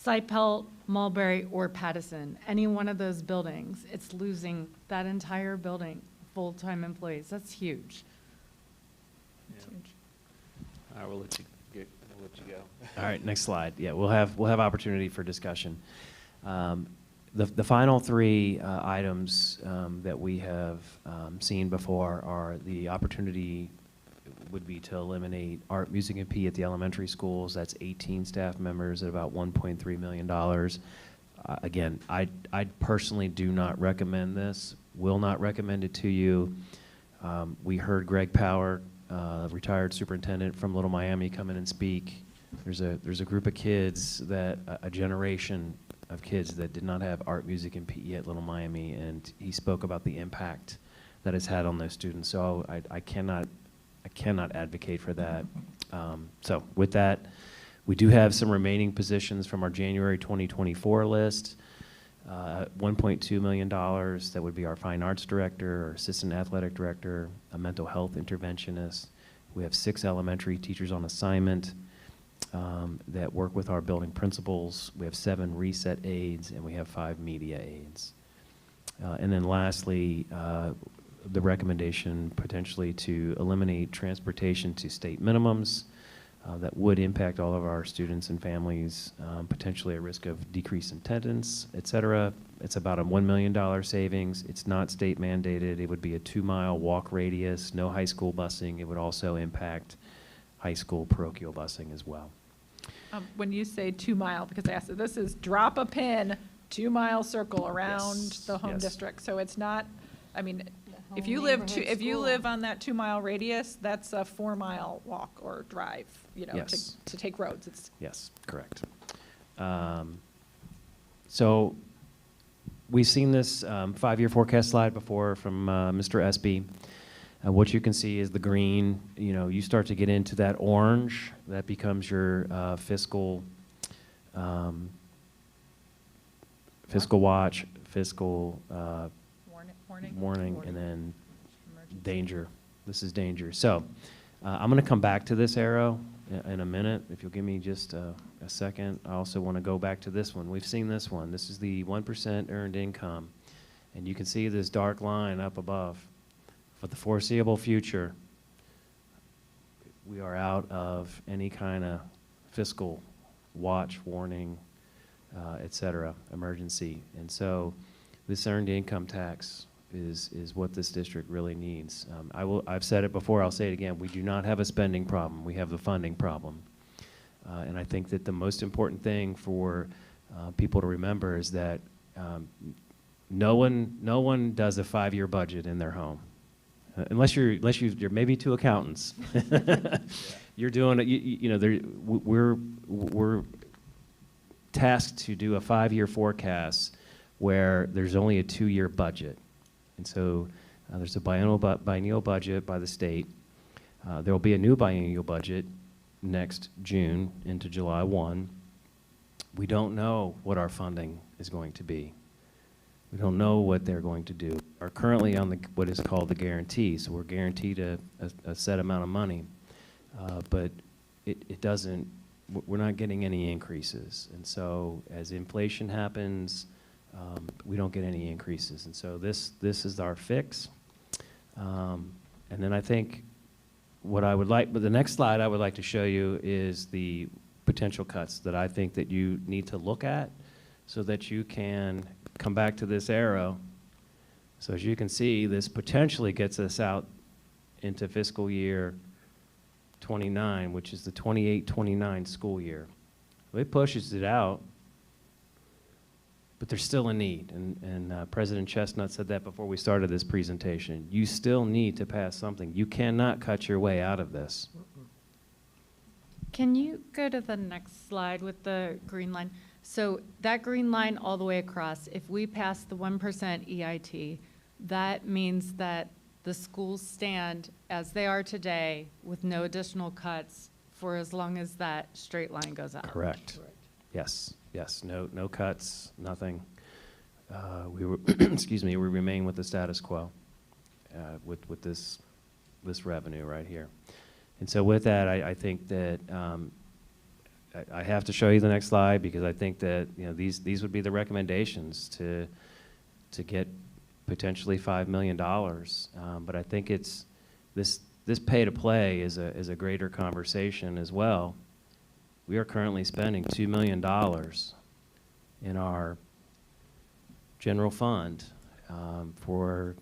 Sipelt, Mulberry, or Pattison. Any one of those buildings, it's losing that entire building, full-time employees. That's huge. It's huge. All right, we'll let you go. All right, next slide. Yeah, we'll have opportunity for discussion. The final three items that we have seen before are the opportunity would be to eliminate art, music, and PE at the elementary schools. That's 18 staff members at about $1.3 million. Again, I personally do not recommend this, will not recommend it to you. We heard Greg Power, retired superintendent from Little Miami, come in and speak. There's a group of kids a generation of kids that did not have art, music, and PE at Little Miami, and he spoke about the impact that it's had on those students. So I cannot advocate for that. So with that, we do have some remaining positions from our January 2024 list. $1.2 million, that would be our fine arts director, our assistant athletic director, a mental health interventionist. We have 6 elementary teachers on assignment that work with our building principals. We have 7 reset aides, and we have 5 media aides. And then lastly, the recommendation potentially to eliminate transportation to state minimums that would impact all of our students and families, potentially a risk of decrease in attendance, et cetera. It's about a $1 million savings. It's not state mandated. It would be a 2-mile walk radius, no high school busing. It would also impact high school parochial busing as well. When you say 2 mile, because I asked, this is drop a pin, 2 mile circle around Yes, the home yes. district. So it's not, I mean, The if whole you live, neighborhood if you school. live on that 2 mile radius, that's a 4 mile walk or drive, you know, Yes. to take roads. It's, Yes, correct. So we've seen this 5-year forecast slide before from Mr. Espy. What you can see is the green. You know, you start to get into that orange, that becomes your fiscal fiscal watch, fiscal warning, and then danger. This is danger. So I'm going to come back to this arrow in a minute. If you'll give me just a second. I also want to go back to this one. We've seen this one. This is the 1% earned income. And you can see this dark line up above. For the foreseeable future, we are out of any kind of fiscal watch, warning, et cetera, emergency. And so this earned income tax is what this district really needs. I've said it before, I'll say it again. We do not have a spending problem. We have a funding problem. And I think that the most important thing for people to remember is that no one does a 5-year budget in their home. Unless you're maybe 2 accountants. You're doing it, you know, we're tasked to do a 5-year forecast where there's only a 2-year budget. And so there's a biennial budget by the state. There will be a new biennial budget next June into July 1. We don't know what our funding is going to be. We don't know what they're going to do. We're currently on what is called the guarantee, so we're guaranteed a set amount of money, but it doesn't, we're not getting any increases. And so as inflation happens, we don't get any increases. And so this is our fix. And then I think what I would like, but the next slide I would like to show you is the potential cuts that I think that you need to look at so that you can come back to this arrow. So as you can see, this potentially gets us out into fiscal year 29, which is the 28-29 school year. It pushes it out, but there's still a need. And President Chestnut said that before we started this presentation. You still need to pass something. You cannot cut your way out of this. Can you go to the next slide with the green line? So that green line all the way across, if we pass the 1% EIT, that means that the schools stand as they are today with no additional cuts for as long as that straight line goes out. Correct. Yes, yes, no cuts, nothing. Excuse me, we remain with the status quo with this revenue right here. And so with that, I think that I have to show you the next slide because I think that, you know, these would be the recommendations to get potentially $5 million. But I think it's this pay to play is a greater conversation as well. We are currently spending $2 million in our general fund for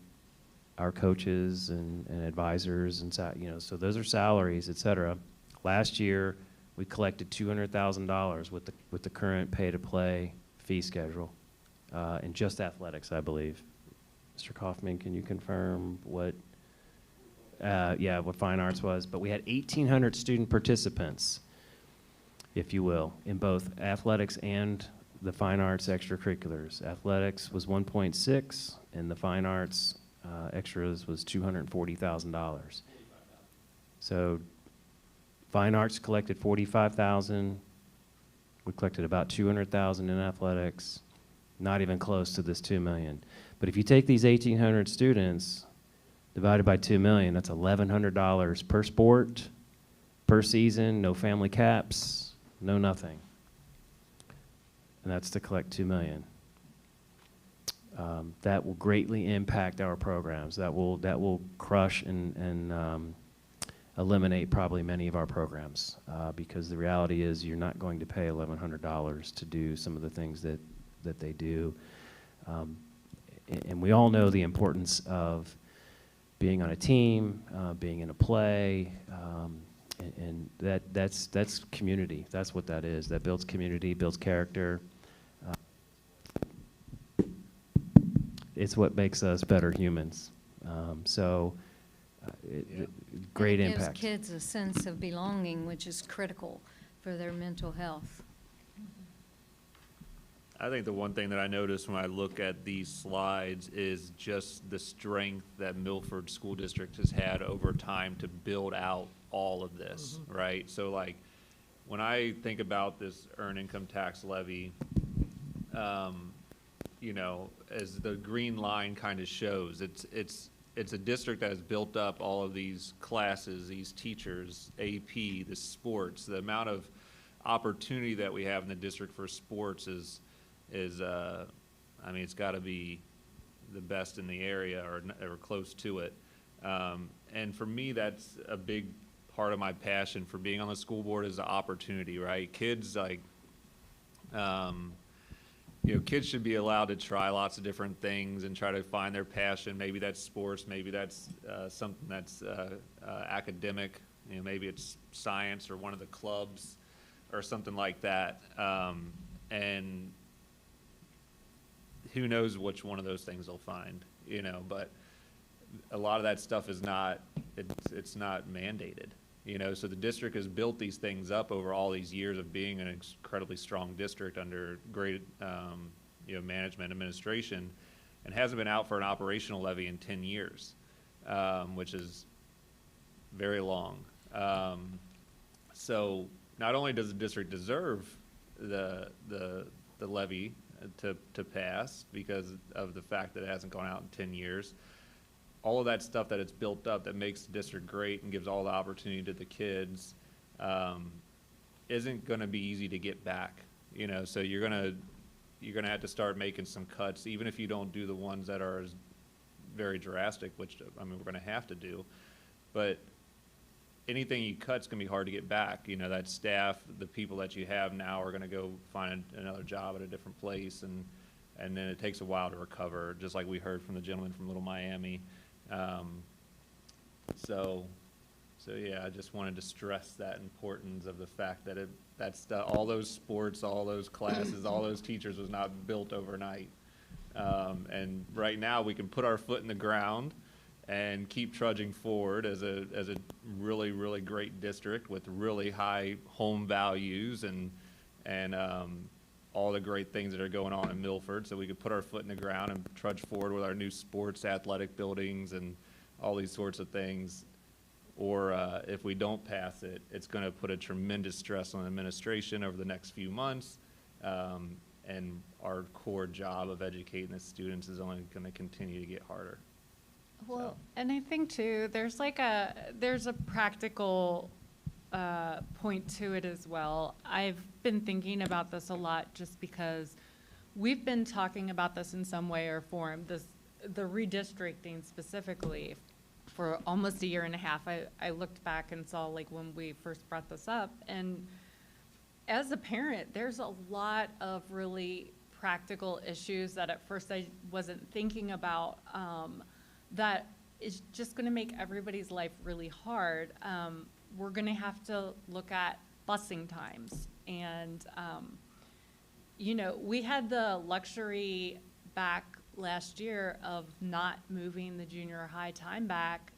our coaches and advisors and so those are salaries, et cetera. Last year we collected $200,000 with the current pay to play fee schedule in just athletics, I believe. Mr. Kaufman, can you confirm what fine arts was? But we had 1,800 student participants, if you will, in both athletics and the fine arts extracurriculars. Athletics was 1.6 and the fine arts extras was $240,000. So fine arts collected $45,000. We collected about $200,000 in athletics, not even close to this $2 million. But if you take these 1,800 students divided by $2 million, that's $1,100 per sport, per season, no family caps, no nothing. And that's to collect $2 million. That will greatly impact our programs. That will crush and eliminate probably many of our programs because the reality is you're not going to pay $1,100 to do some of the things that they do. And we all know the importance of being on a team, being in a play, And that's community. That's what that is. That builds community, builds character. It's what makes us better humans. Great And it impact. gives kids a sense of belonging, which is critical for their mental health. I think the one thing that I noticed when I look at these slides is just the strength that Milford School District has had over time to build out all of this, right? So like, when I think about this earned income tax levy, you know, as the green line kind of shows, it's a district that has built up all of these classes, these teachers, AP, the sports. The amount of opportunity that we have in the district for sports is I mean, it's got to be the best in the area or close to it. And for me, that's a big part of my passion for being on the school board is the opportunity, right? Kids, like, you know, kids should be allowed to try lots of different things and try to find their passion. Maybe that's sports, maybe that's something that's academic, you know, maybe it's science or one of the clubs or something like that. And who knows which one of those things they'll find, you know, but a lot of that stuff is not, it's not mandated, you know, so the district has built these things up over all these years of being an incredibly strong district under great, you know, management administration, and hasn't been out for an operational levy in 10 years, which is very long. So not only does the district deserve the levy to pass because of the fact that it hasn't gone out in 10 years, all of that stuff that it's built up that makes the district great and gives all the opportunity to the kids isn't going to be easy to get back, you know. So you're gonna have to start making some cuts, even if you don't do the ones that are very drastic, which I mean we're going to have to do. But anything you cut's going to be hard to get back. You know, that staff, the people that you have now are going to go find another job at a different place, and then it takes a while to recover, just like we heard from the gentleman from Little Miami. So yeah, I just wanted to stress that importance of the fact that all those sports, all those classes, all those teachers was not built overnight. And right now we can put our foot in the ground and keep trudging forward as a really, really great district with really high home values and all the great things that are going on in Milford. So we could put our foot in the ground and trudge forward with our new sports athletic buildings and all these sorts of things. Or if we don't pass it, it's going to put a tremendous stress on administration over the next few months. And our core job of educating the students is only going to continue to get harder. Well, and I think too, there's a practical point to it as well. I've been thinking about this a lot just because we've been talking about this in some way or form, the redistricting specifically, for almost a year and a half. I looked back and saw like when we first brought this up, and as a parent, there's a lot of really practical issues that at first I wasn't thinking about, that is just going to make everybody's life really hard. We're going to have to look at busing times. And, you know, we had the luxury back last year of not moving the junior high time back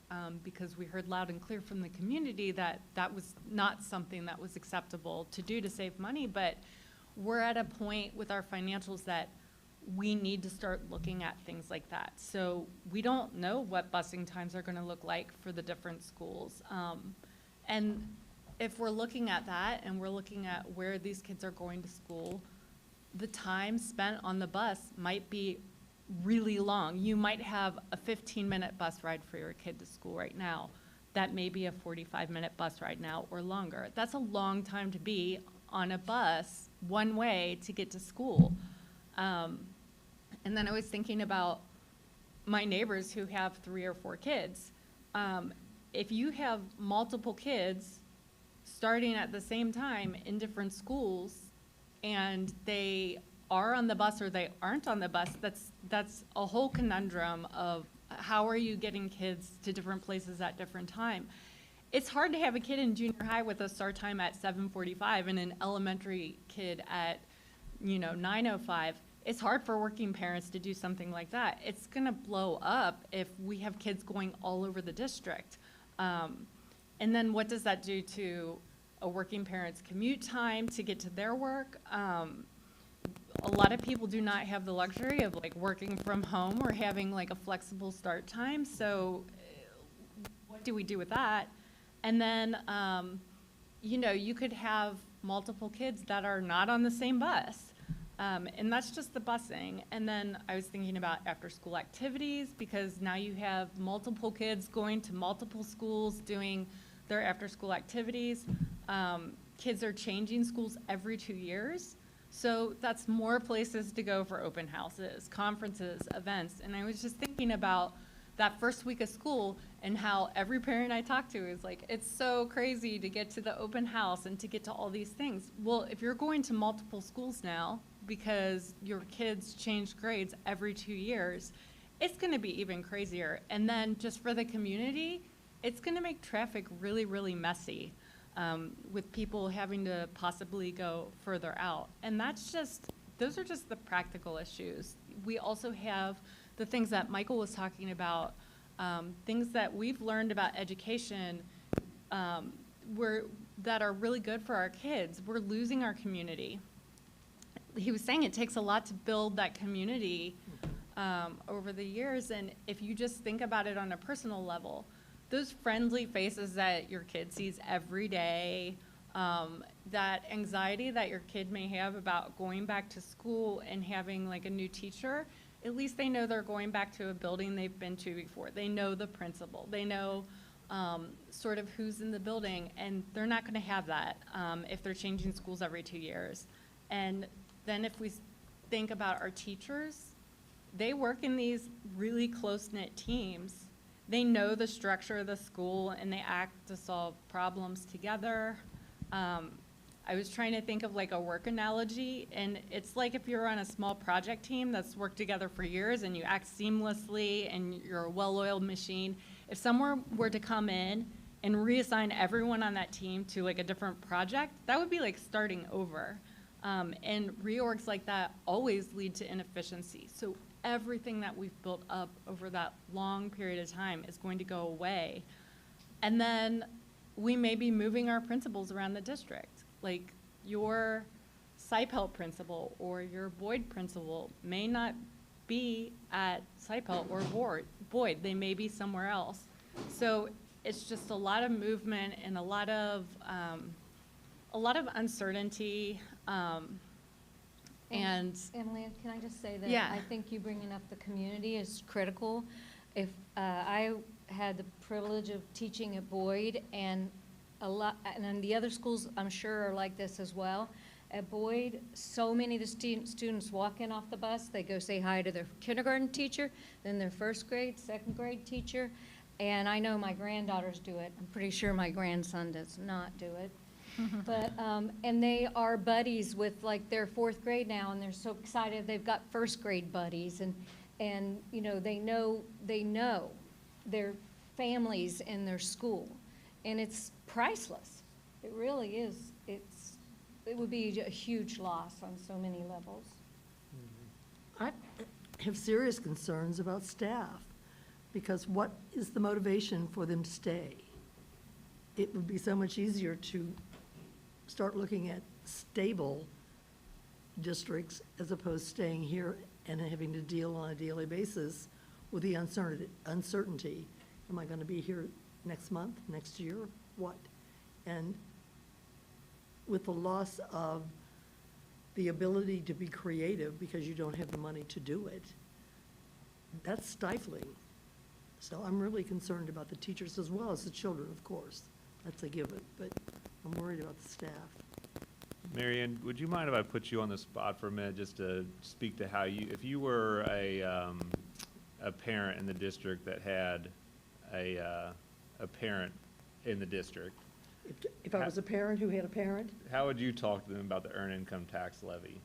because we heard loud and clear from the community that that was not something that was acceptable to do to save money. But we're at a point with our financials that we need to start looking at things like that. So we don't know what busing times are going to look like for the different schools. And if we're looking at that and we're looking at where these kids are going to school, the time spent on the bus might be really long. You might have a 15-minute bus ride for your kid to school right now. That may be a 45-minute bus ride now or longer. That's a long time to be on a bus one way to get to school. And then I was thinking about my neighbors who have 3 or 4 kids. If you have multiple kids starting at the same time in different schools and they are on the bus or they aren't on the bus, that's a whole conundrum of how are you getting kids to different places at different time. it's hard to have a kid in junior high with a start time at 7:45 and an elementary kid at, 9:05. It's hard for working parents to do something like that. It's gonna blow up if we have kids going all over the district. And then what does that do to a working parent's commute time to get to their work? A lot of people do not have the luxury of like working from home or having like a flexible start time. So what do we do with that? And then, you could have multiple kids that are not on the same bus. And that's just the busing. And then I was thinking about after-school activities, because now you have multiple kids going to multiple schools doing their after-school activities. Kids are changing schools every 2 years. So that's more places to go for open houses, conferences, events. And I was just thinking about that first week of school and how every parent I talk to is like, it's so crazy to get to the open house and to get to all these things. Well, if you're going to multiple schools now because your kids change grades every 2 years, it's gonna be even crazier. And then just for the community, it's gonna make traffic really, really messy. With people having to possibly go further out. And those are just the practical issues. We also have the things that Michael was talking about, things that we've learned about education that are really good for our kids. We're losing our community. He was saying it takes a lot to build that community over the years, and if you just think about it on a personal level, those friendly faces that your kid sees every day, that anxiety that your kid may have about going back to school and having like a new teacher, at least they know they're going back to a building they've been to before. They know the principal. They know sort of who's in the building, and they're not going to have that if they're changing schools every 2 years. And then if we think about our teachers, they work in these really close-knit teams. They know the structure of the school, and they act to solve problems together. I was trying to think of like a work analogy, and it's like if you're on a small project team that's worked together for years and you act seamlessly and you're a well-oiled machine. If someone were to come in and reassign everyone on that team to like a different project, that would be like starting over. And reorgs like that always lead to inefficiency. So everything that we've built up over that long period of time is going to go away. And then we may be moving our principals around the district. Like your SIPELT principal or your Boyd principal may not be at SIPELT or Boyd. They may be somewhere else. So it's just a lot of movement and a lot of uncertainty. And Lynn, can I just say that Yeah. I think you bringing up the community is critical. If I had the privilege of teaching at Boyd, and and the other schools I'm sure are like this as well. At Boyd, so many of the students walk in off the bus, they go say hi to their kindergarten teacher, then their first grade, second grade teacher, and I know my granddaughters do it. I'm pretty sure my grandson does not do it. But, and they are buddies with like their fourth grade now, and they're so excited they've got first grade buddies, and they know their families in their school, and it's priceless. It really is. It would be a huge loss on so many levels. I have serious concerns about staff, because what is the motivation for them to stay? It would be so much easier to start looking at stable districts as opposed to staying here and having to deal on a daily basis with the uncertainty. Am I going to be here next month, next year, what? And with the loss of the ability to be creative because you don't have the money to do it, that's stifling. So I'm really concerned about the teachers as well as the children, of course. That's a given, but I'm worried about the staff. Marianne, would you mind if I put you on the spot for a minute just to speak to how if you were a parent in the district that had a parent in the district? If I was a parent who had a parent? How would you talk to them about the earned income tax levy?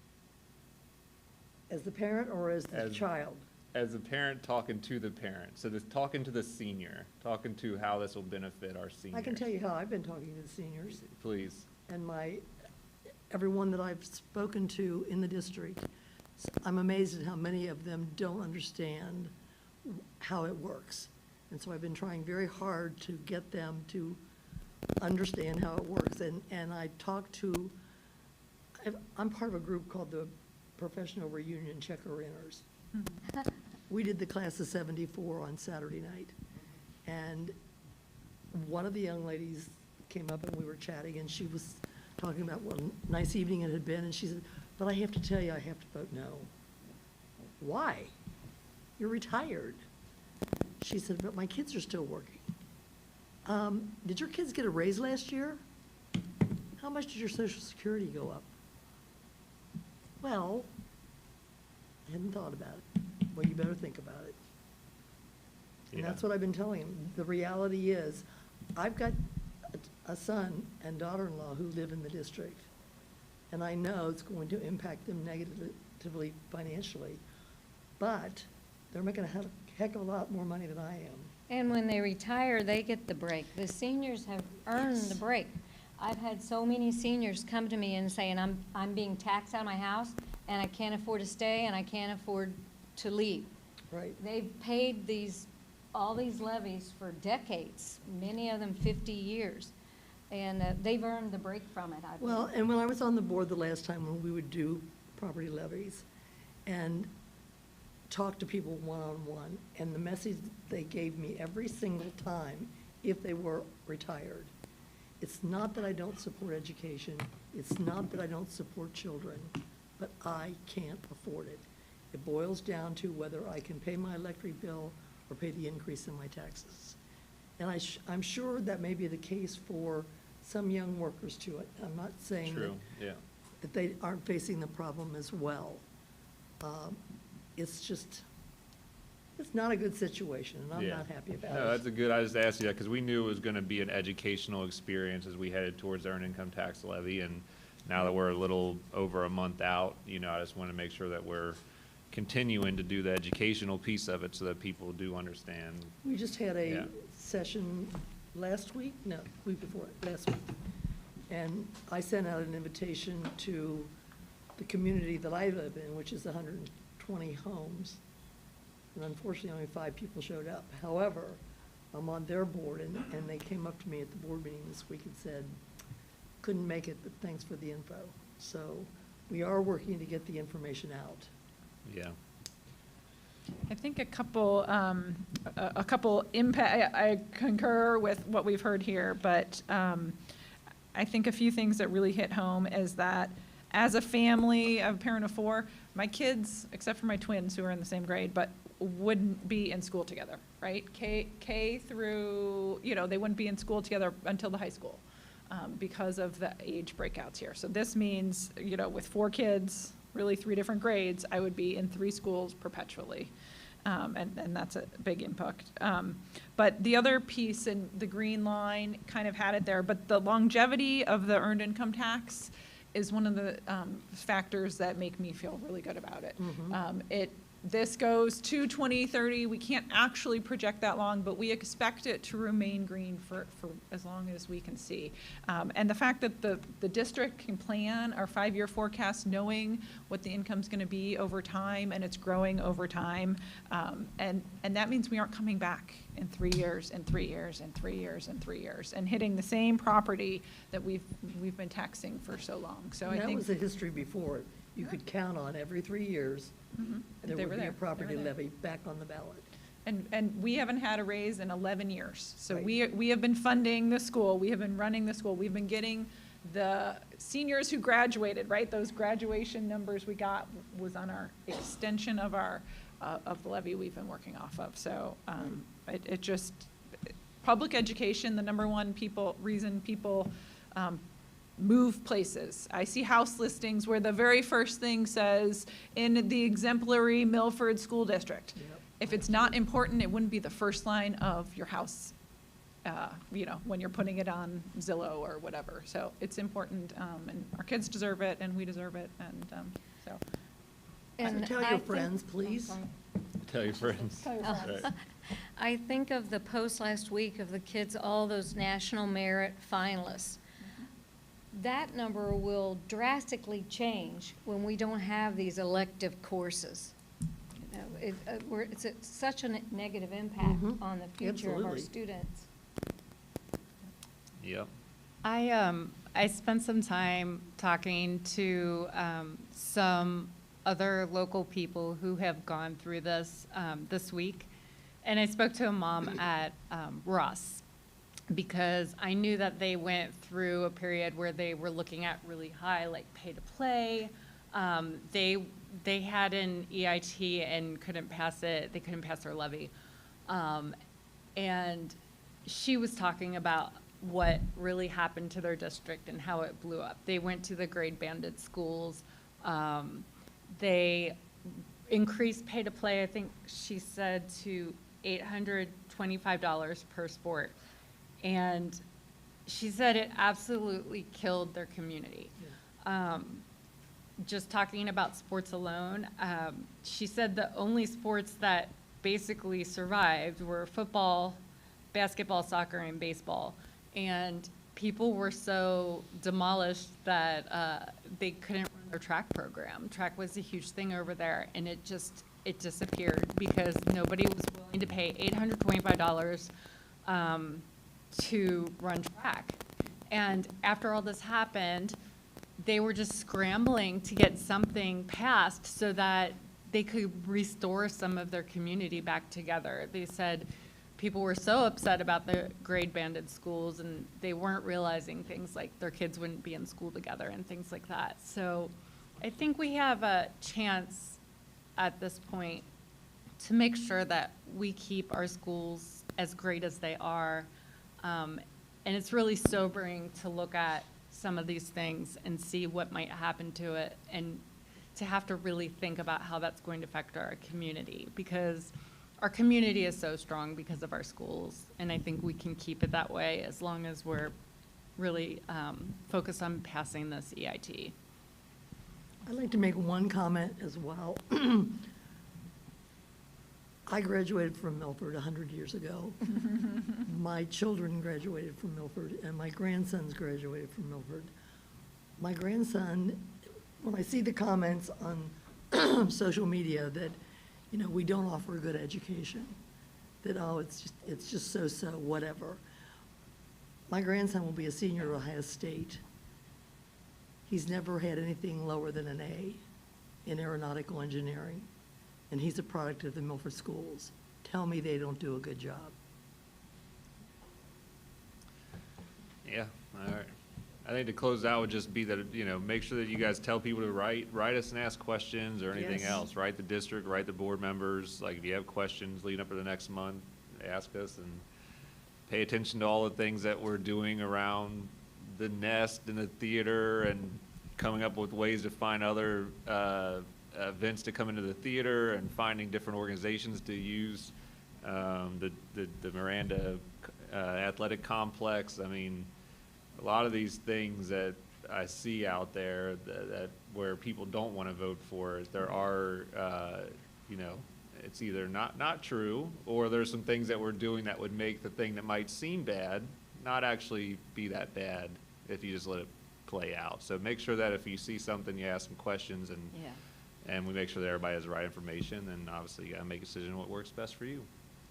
As the parent or as the child? as a parent talking to the parent, so this talking to the senior, talking to how this will benefit our seniors. I can tell you how I've been talking to the seniors, Please. and everyone that I've spoken to in the district. I'm amazed at how many of them don't understand how it works. And so I've been trying very hard to get them to understand how it works. And I talked to, I'm part of a group called the Professional Reunion Checker-Inners. We did the class of 74 on Saturday night. And one of the young ladies came up and we were chatting, and she was talking about what a nice evening it had been, and she said, but I have to tell you, I have to vote no. Why? You're retired. She said, but my kids are still working. Did your kids get a raise last year? How much did your Social Security go up? Well, I hadn't thought about it. Well, you better think about it. And Yeah. that's what I've been telling them. The reality is, I've got a son and daughter-in-law who live in the district, and I know it's going to impact them negatively financially, but they're making a heck of a lot more money than I am. And when they retire, they get the break. The seniors have earned the break. I've had so many seniors come to me and saying, I'm being taxed out of my house, and I can't afford to stay, and I can't afford to leave. Right. They've paid all these levies for decades, many of them 50 years, and they've earned the break from it, I believe. Well, and when I was on the board the last time when we would do property levies and talk to people one-on-one, and the message they gave me every single time, if they were retired, it's not that I don't support education, it's not that I don't support children, but I can't afford it. It boils down to whether I can pay my electric bill or pay the increase in my taxes. And I'm sure that may be the case for some young workers too. I'm not saying True, yeah. that they aren't facing the problem as well. It's just, it's not a good situation, and I'm Yeah. not happy about it. No, that's a good, I just asked you that, because we knew it was gonna be an educational experience as we headed towards the earned income tax levy, and now that we're a little over a month out, I just wanna make sure that we're continuing to do the educational piece of it so that people do understand. We just had a Yeah. session last week, no, week before, last week. And I sent out an invitation to the community that I live in, which is 120 homes. And unfortunately, only 5 people showed up. However, I'm on their board, and they came up to me at the board meeting this week and said, couldn't make it, but thanks for the info. So we are working to get the information out. Yeah. I think a couple impact, I concur with what we've heard here, but I think a few things that really hit home is that as a family, a parent of 4, my kids, except for my twins who are in the same grade, but wouldn't be in school together, right? K through, they wouldn't be in school together until the high school because of the age breakouts here. So this means, with 4 kids, really 3 different grades, I would be in 3 schools perpetually. And that's a big impact. But the other piece in the green line kind of had it there, but the longevity of the earned income tax is one of the factors that make me feel really good about it. This goes to 2030. We can't actually project that long, but we expect it to remain green for as long as we can see. And the fact that the district can plan our 5-year forecast knowing what the income's going to be over time, and it's growing over time. And that means we aren't coming back in 3 years and 3 years and 3 years and 3 years and hitting the same property that we've been taxing for so long. So I And that think was the history before. You could count on every 3 years, there They would were be there. a They property were there. levy back on the ballot. And we haven't had a raise in 11 years. So Right. we have been funding the school, we have been running the school, we've been getting the seniors who graduated, right? Those graduation numbers we got was on our extension of of the levy we've been working off of. So it just, public education, the number one reason people move places. I see house listings where the very first thing says, in the exemplary Milford School District. Yep. If it's not important, it wouldn't be the first line of your house, when you're putting it on Zillow or whatever. So it's important, and our kids deserve it, and we deserve it, and so. So And tell I your think- friends, I'm please. sorry. Tell your friends. Tell your friends. Right. I think of the post last week of the kids, all those national merit finalists. That number will drastically change when we don't have these elective courses. You know, it's such a negative impact on the future of our Absolutely. students. Yep. I spent some time talking to some other local people who have gone through this this week. And I spoke to a mom at Ross because I knew that they went through a period where they were looking at really high, like pay to play. They had an EIT and couldn't pass it. They couldn't pass their levy. And she was talking about what really happened to their district and how it blew up. They went to the grade banded schools. They increased pay to play, I think she said, to $825 per sport. And she said it absolutely killed their community. Just talking about sports alone, she said the only sports that basically survived were football, basketball, soccer, and baseball. And people were so demolished that they couldn't run their track program. Track was a huge thing over there, and it disappeared because nobody was willing to pay $825 to run track. And after all this happened, they were just scrambling to get something passed so that they could restore some of their community back together. They said people were so upset about the grade banded schools, and they weren't realizing things like their kids wouldn't be in school together and things like that. So I think we have a chance at this point to make sure that we keep our schools as great as they are. And it's really sobering to look at some of these things and see what might happen to it, and to have to really think about how that's going to affect our community, because our community is so strong because of our schools, and I think we can keep it that way as long as we're really focused on passing this EIT. I'd like to make one comment as well. I graduated from Milford 100 years ago. My children graduated from Milford, and my grandsons graduated from Milford. My grandson, when I see the comments on social media that, you know, we don't offer a good education, that, oh, it's just so, whatever. My grandson will be a senior at Ohio State. He's never had anything lower than an A in aeronautical engineering, and he's a product of the Milford schools. Tell me they don't do a good job. Yeah, all right. I think to close out would just be that, you know, make sure that you guys tell people to write us and ask questions or anything Yes. else. Write the district, write the board members. Like, if you have questions leading up to the next month, ask us, and pay attention to all the things that we're doing around the nest and the theater, and coming up with ways to find other events to come into the theater, and finding different organizations to use. The Miranda Athletic Complex. I mean, a lot of these things that I see out there that where people don't want to vote for, there are, you know, it's either not true, or there's some things that we're doing that would make the thing that might seem bad not actually be that bad if you just let it play out. So make sure that if you see something, you ask some questions, and we make sure that everybody has the right information. And obviously, you got to make a decision what works best for you.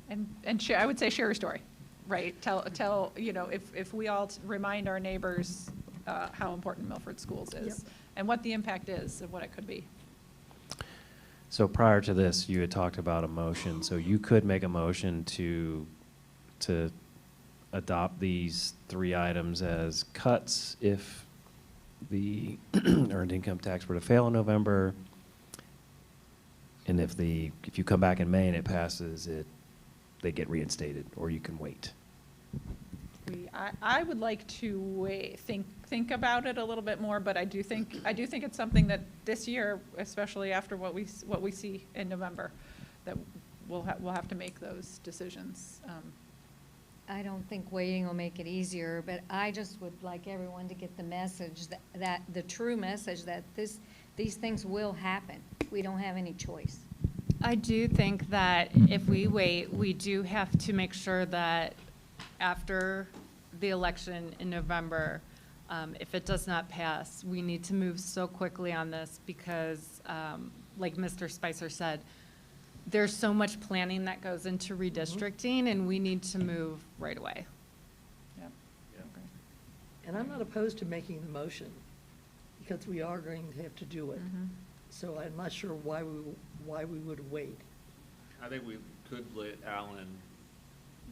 And share, I would say share your story, right? Tell you know, if we all remind our neighbors how important Milford Schools is, Yep. and what the impact is and what it could be. So prior to this, you had talked about a motion, so you could make a motion to adopt these 3 items as cuts if the earned income tax were to fail in November, and if you come back in May and it passes, they get reinstated, or you can wait. I would like to think about it a little bit more, but I do think it's something that this year, especially after what we see in November, that we'll have to make those decisions. I don't think waiting will make it easier, but I just would like everyone to get the message that the true message that these things will happen. We don't have any choice. I do think that if we wait, we do have to make sure that after the election in November, if it does not pass, we need to move so quickly on this because, like Mr. Spicer said, there's so much planning that goes into redistricting, and we need to move right away. Yep. And I'm not opposed to making the motion, because we are going to have to do it. So I'm not sure why we would wait. I think we could let Alan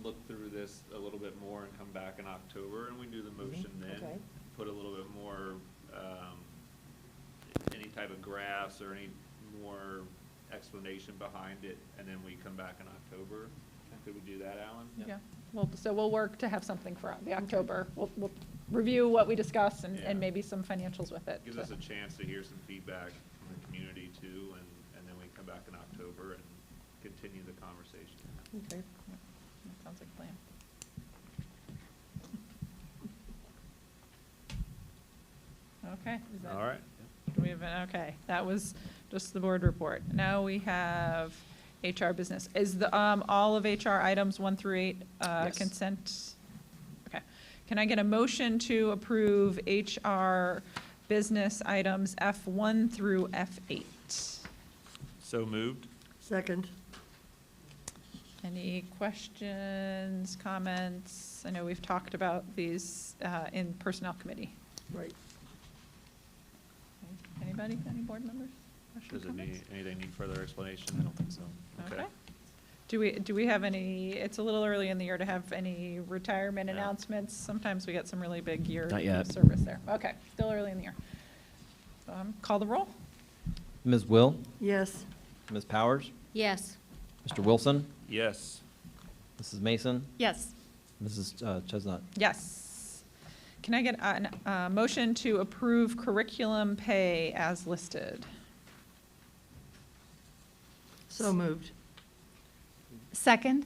look through this a little bit more and come back in October, and we do the motion then. Okay. Put a little bit more, any type of graphs or any more explanation behind it, and then we come back in October. Could we do that, Alan? Yeah, well, so we'll work to have something for the October. We'll review what we discussed and Yeah. maybe some financials with it. Gives us a chance to hear some feedback from the community too, and then we come back in October and continue the conversation. Okay. That sounds like a plan. Okay. Is that- All right. do we have okay, that was just the board report. Now we have HR business. Is the, all of HR items 1 through 8 Yes. consent? Okay. Can I get a motion to approve HR business items F1 through F8? So moved. Second. Any questions, comments? I know we've talked about these in Personnel Committee. Right. Anybody, any board members? Questions, Does it comments? need, anything need further explanation? I don't think so. Okay. Do we have any, it's a little early in the year to have any retirement No. announcements. Sometimes we get some really big year Not yet. of service there. Okay, still early in the year. Call the roll? Ms. Will, Yes. Ms. Powers, Yes. Mr. Wilson, Yes. Mrs. Mason, Yes. Mrs. Chestnut. Yes. Can I get a motion to approve curriculum pay as listed? So moved. Second?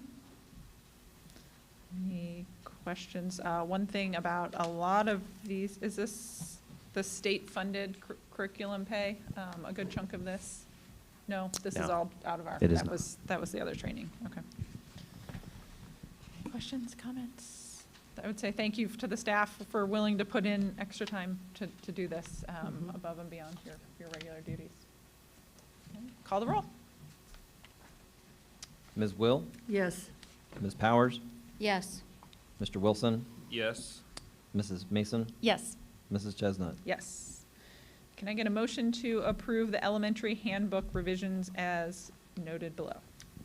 Any questions? One thing about a lot of these, is this the state-funded curriculum pay? A good chunk of this? No, this is No. all out of our, It is that not. was the other training, okay. Questions, comments? I would say thank you to the staff for willing to put in extra time to do this above and beyond your regular duties. Okay, call the roll. Ms. Will, Yes. Ms. Powers, Yes. Mr. Wilson, Yes. Mrs. Mason, Yes. Mrs. Chestnut. Yes. Can I get a motion to approve the elementary handbook revisions as noted below?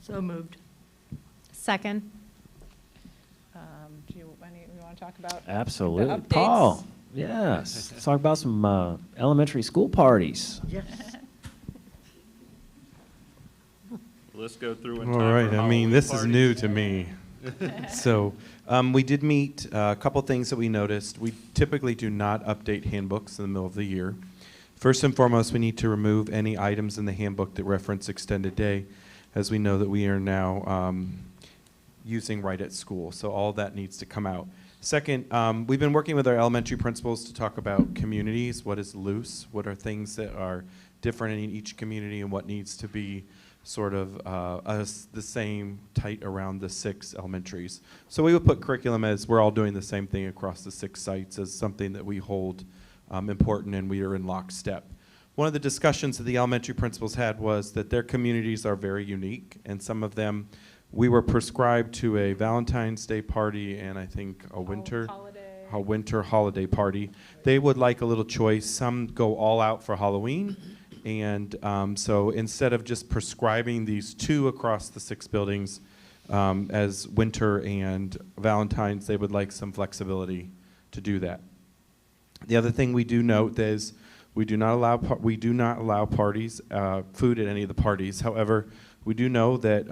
So moved. Second? Do you want to talk about? Absolutely. updates? Paul, yes. Let's talk about some elementary school parties. Yes. Let's go through in All time right, for I mean, Halloween this is new parties. to me. So, we did meet, a couple things that we noticed. We typically do not update handbooks in the middle of the year. First and foremost, we need to remove any items in the handbook that reference extended day, as we know that we are now using right at school. So all that needs to come out. Second, we've been working with our elementary principals to talk about communities. What is loose? What are things that are different in each community, and what needs to be sort of the same tight around the 6 elementaries. So we would put curriculum as we're all doing the same thing across the 6 sites as something that we hold important, and we are in lockstep. One of the discussions that the elementary principals had was that their communities are very unique, and some of them, we were prescribed to a Valentine's Day party and I think a winter holiday party. They would like a little choice. Some go all out for Halloween. And so instead of just prescribing these 2 across the 6 buildings as winter and Valentine's, they would like some flexibility to do that. The other thing we do note is we do not allow parties, food at any of the parties. However, we do know that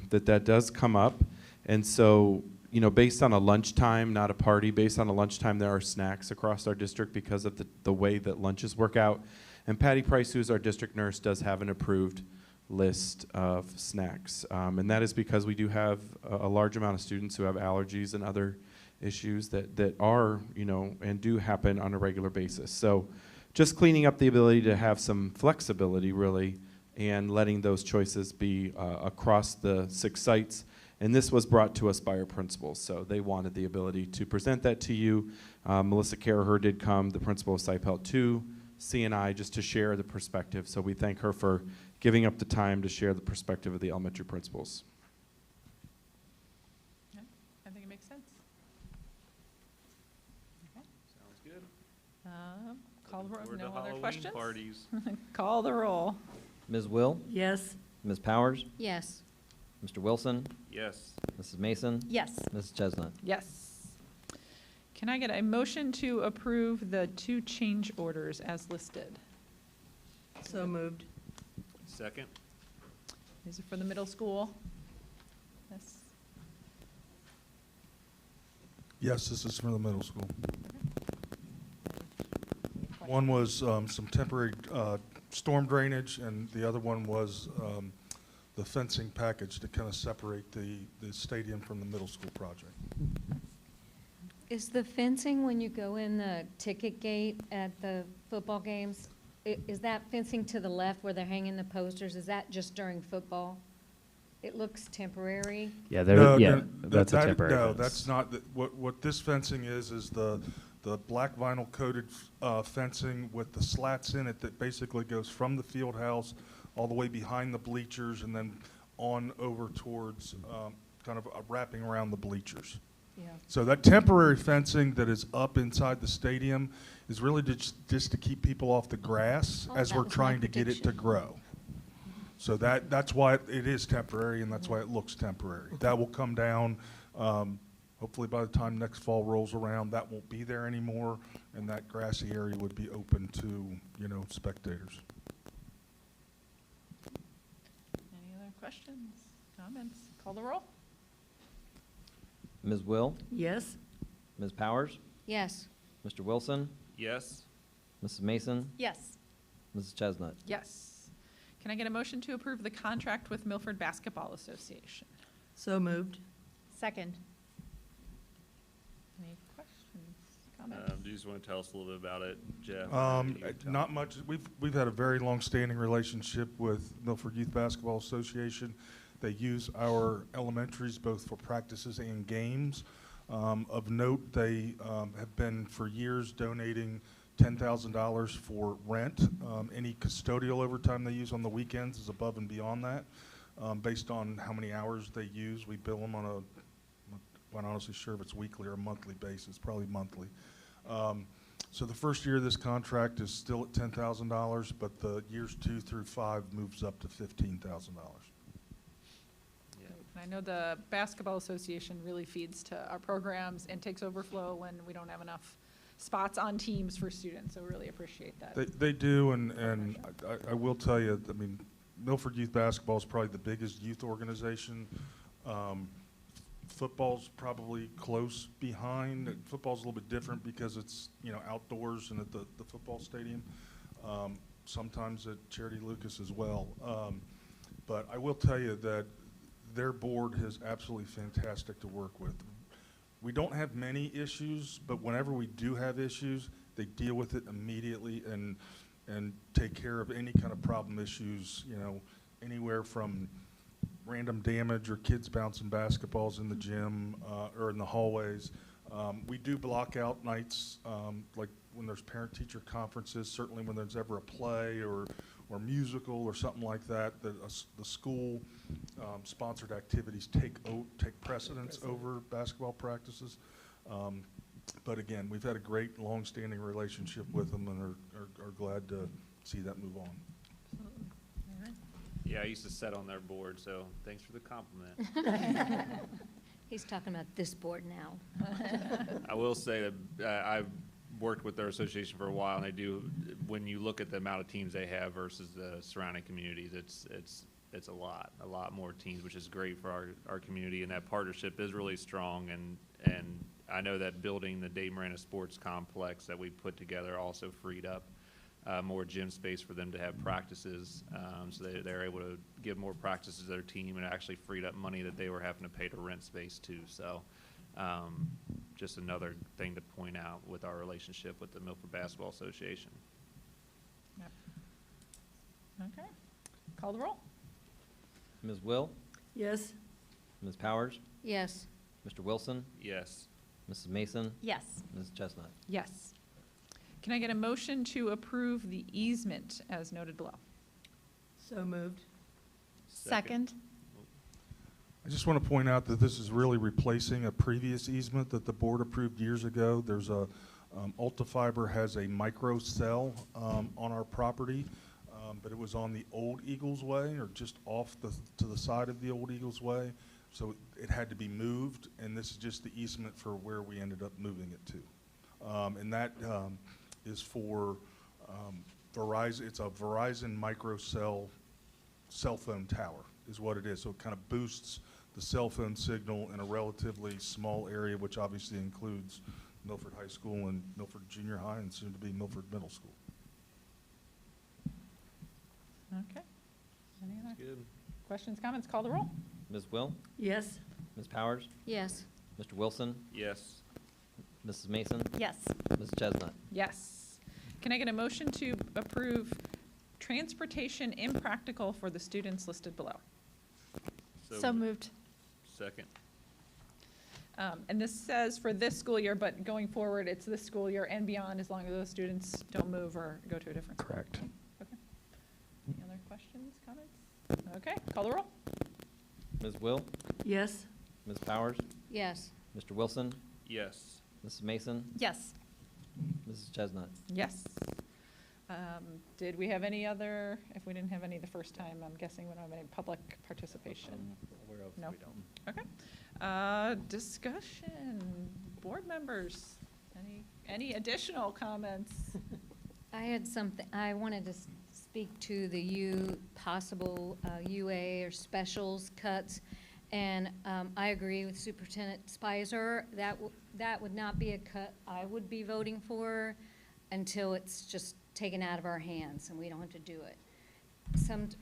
that does come up. And so, you know, based on a lunchtime, not a party, based on a lunchtime, there are snacks across our district because of the way that lunches work out. And Patty Price, who's our district nurse, does have an approved list of snacks. And that is because we do have a large amount of students who have allergies and other issues that are, you know, and do happen on a regular basis. So just cleaning up the ability to have some flexibility, really, and letting those choices be across the 6 sites. And this was brought to us by our principals, so they wanted the ability to present that to you. Melissa Carraher did come, the principal of Sipelt 2, C&I, just to share the perspective. So we thank her for giving up the time to share the perspective of the elementary principals. Yeah, I think it makes sense. Okay. Sounds good. Call the roll. Looking forward No to other Halloween questions? parties. Call the roll. Ms. Will, Yes. Ms. Powers, Yes. Mr. Wilson, Yes. Mrs. Mason, Yes. Mrs. Chestnut. Yes. Can I get a motion to approve the 2 change orders as listed? So moved. Second? These are for the middle school. Yes. Yes, this is for the middle school. One was some temporary storm drainage, and the other one was the fencing package to kind of separate the stadium from the middle school project. Is the fencing when you go in the ticket gate at the football games, is that fencing to the left where they're hanging the posters? Is that just during football? It looks temporary. Yeah, that's a temporary No, fence. that's not, what this fencing is the black vinyl coated fencing with the slats in it that basically goes from the field house all the way behind the bleachers and then on over towards kind of wrapping around the bleachers. Yeah. So that temporary fencing that is up inside the stadium is really just to keep people off the grass Oh, as that we're was my trying to get it to prediction. grow. So that's why it is temporary, and that's why it looks temporary. That will come down, hopefully by the time next fall rolls around, that won't be there anymore, and that grassy area would be open to, spectators. Any other questions, comments? Call the roll. Ms. Will, Yes. Ms. Powers, Yes. Mr. Wilson, Yes. Mrs. Mason, Yes. Mrs. Chestnut. Yes. Can I get a motion to approve the contract with Milford Basketball Association? So moved. Second. Any questions, comments? Do you just want to tell us a little bit about it, Jeff? Not much. We've had a very long-standing relationship with Milford Youth Basketball Association. They use our elementaries both for practices and games. Of note, they have been for years donating $10,000 for rent. Any custodial overtime they use on the weekends is above and beyond that. Based on how many hours they use, we bill them on I'm not honestly sure if it's weekly or a monthly basis, probably monthly. So the first year of this contract is still at $10,000, but the years 2 through 5 moves up to $15,000. And I know the Basketball Association really feeds to our programs and takes overflow when we don't have enough spots on teams for students, so really appreciate that. They do, and I will tell you, I mean, Milford Youth Basketball is probably the biggest youth organization. Football's probably close behind. Football's a little bit different because it's, outdoors and at the football stadium. Sometimes at Charity Lucas as well. But I will tell you that their board is absolutely fantastic to work with. We don't have many issues, but whenever we do have issues, they deal with it immediately and take care of any kind of problem issues, anywhere from random damage or kids bouncing basketballs in the gym or in the hallways. We do block out nights, like when there's parent-teacher conferences, certainly when there's ever a play or musical or something like that, the school sponsored activities take precedence over basketball practices. But again, we've had a great long-standing relationship with them and are glad to see that move on. All right. Yeah, I used to sit on their board, so thanks for the compliment. He's talking about this board now. I will say that I've worked with their association for a while, and they do, when you look at the amount of teams they have versus the surrounding communities, it's a lot more teams, which is great for our community, and that partnership is really strong, and I know that building the Dave Marana Sports Complex that we put together also freed up more gym space for them to have practices, so they're able to give more practices to their team, and it actually freed up money that they were having to pay to rent space too. So just another thing to point out with our relationship with the Milford Basketball Association. Yep. Okay. Call the roll. Ms. Will, Yes? Ms. Powers, Yes. Mr. Wilson, Yes. Mrs. Mason, Yes. Ms. Chestnut. Yes. Can I get a motion to approve the easement as noted below? So moved. Second? I just want to point out that this is really replacing a previous easement that the board approved years ago. There's a, Ulta Fiber has a micro cell on our property, but it was on the old Eagles Way, or just off to the side of the old Eagles Way. So it had to be moved, and this is just the easement for where we ended up moving it to. And that is for Verizon. It's a Verizon micro cell phone tower is what it is. So it kind of boosts the cell phone signal in a relatively small area, which obviously includes Milford High School and Milford Junior High and soon to be Milford Middle School. Okay. Any other Good. questions, comments? Call the roll. Ms. Will, Yes? Ms. Powers, Yes. Mr. Wilson, Yes. Mrs. Mason, Yes. Ms. Chestnut. Yes. Can I get a motion to approve transportation impractical for the students listed below? So moved. Second. And this says for this school year, but going forward, it's this school year and beyond, as long as those students don't move or go to a different school. Correct. Okay. Any other questions, comments? Okay, call the roll. Ms. Will, Yes? Ms. Powers, Yes. Mr. Wilson, Yes. Mrs. Mason, Yes. Mrs. Chestnut. Yes. Did we have any other, if we didn't have any the first time, I'm guessing we don't have any public participation? Aware of, No. we don't. Okay. Discussion, board members, any additional comments? I had something, I wanted to speak to the possible UA or specials cuts. And I agree with Superintendent Spicer, that would not be a cut I would be voting for until it's just taken out of our hands and we don't have to do it.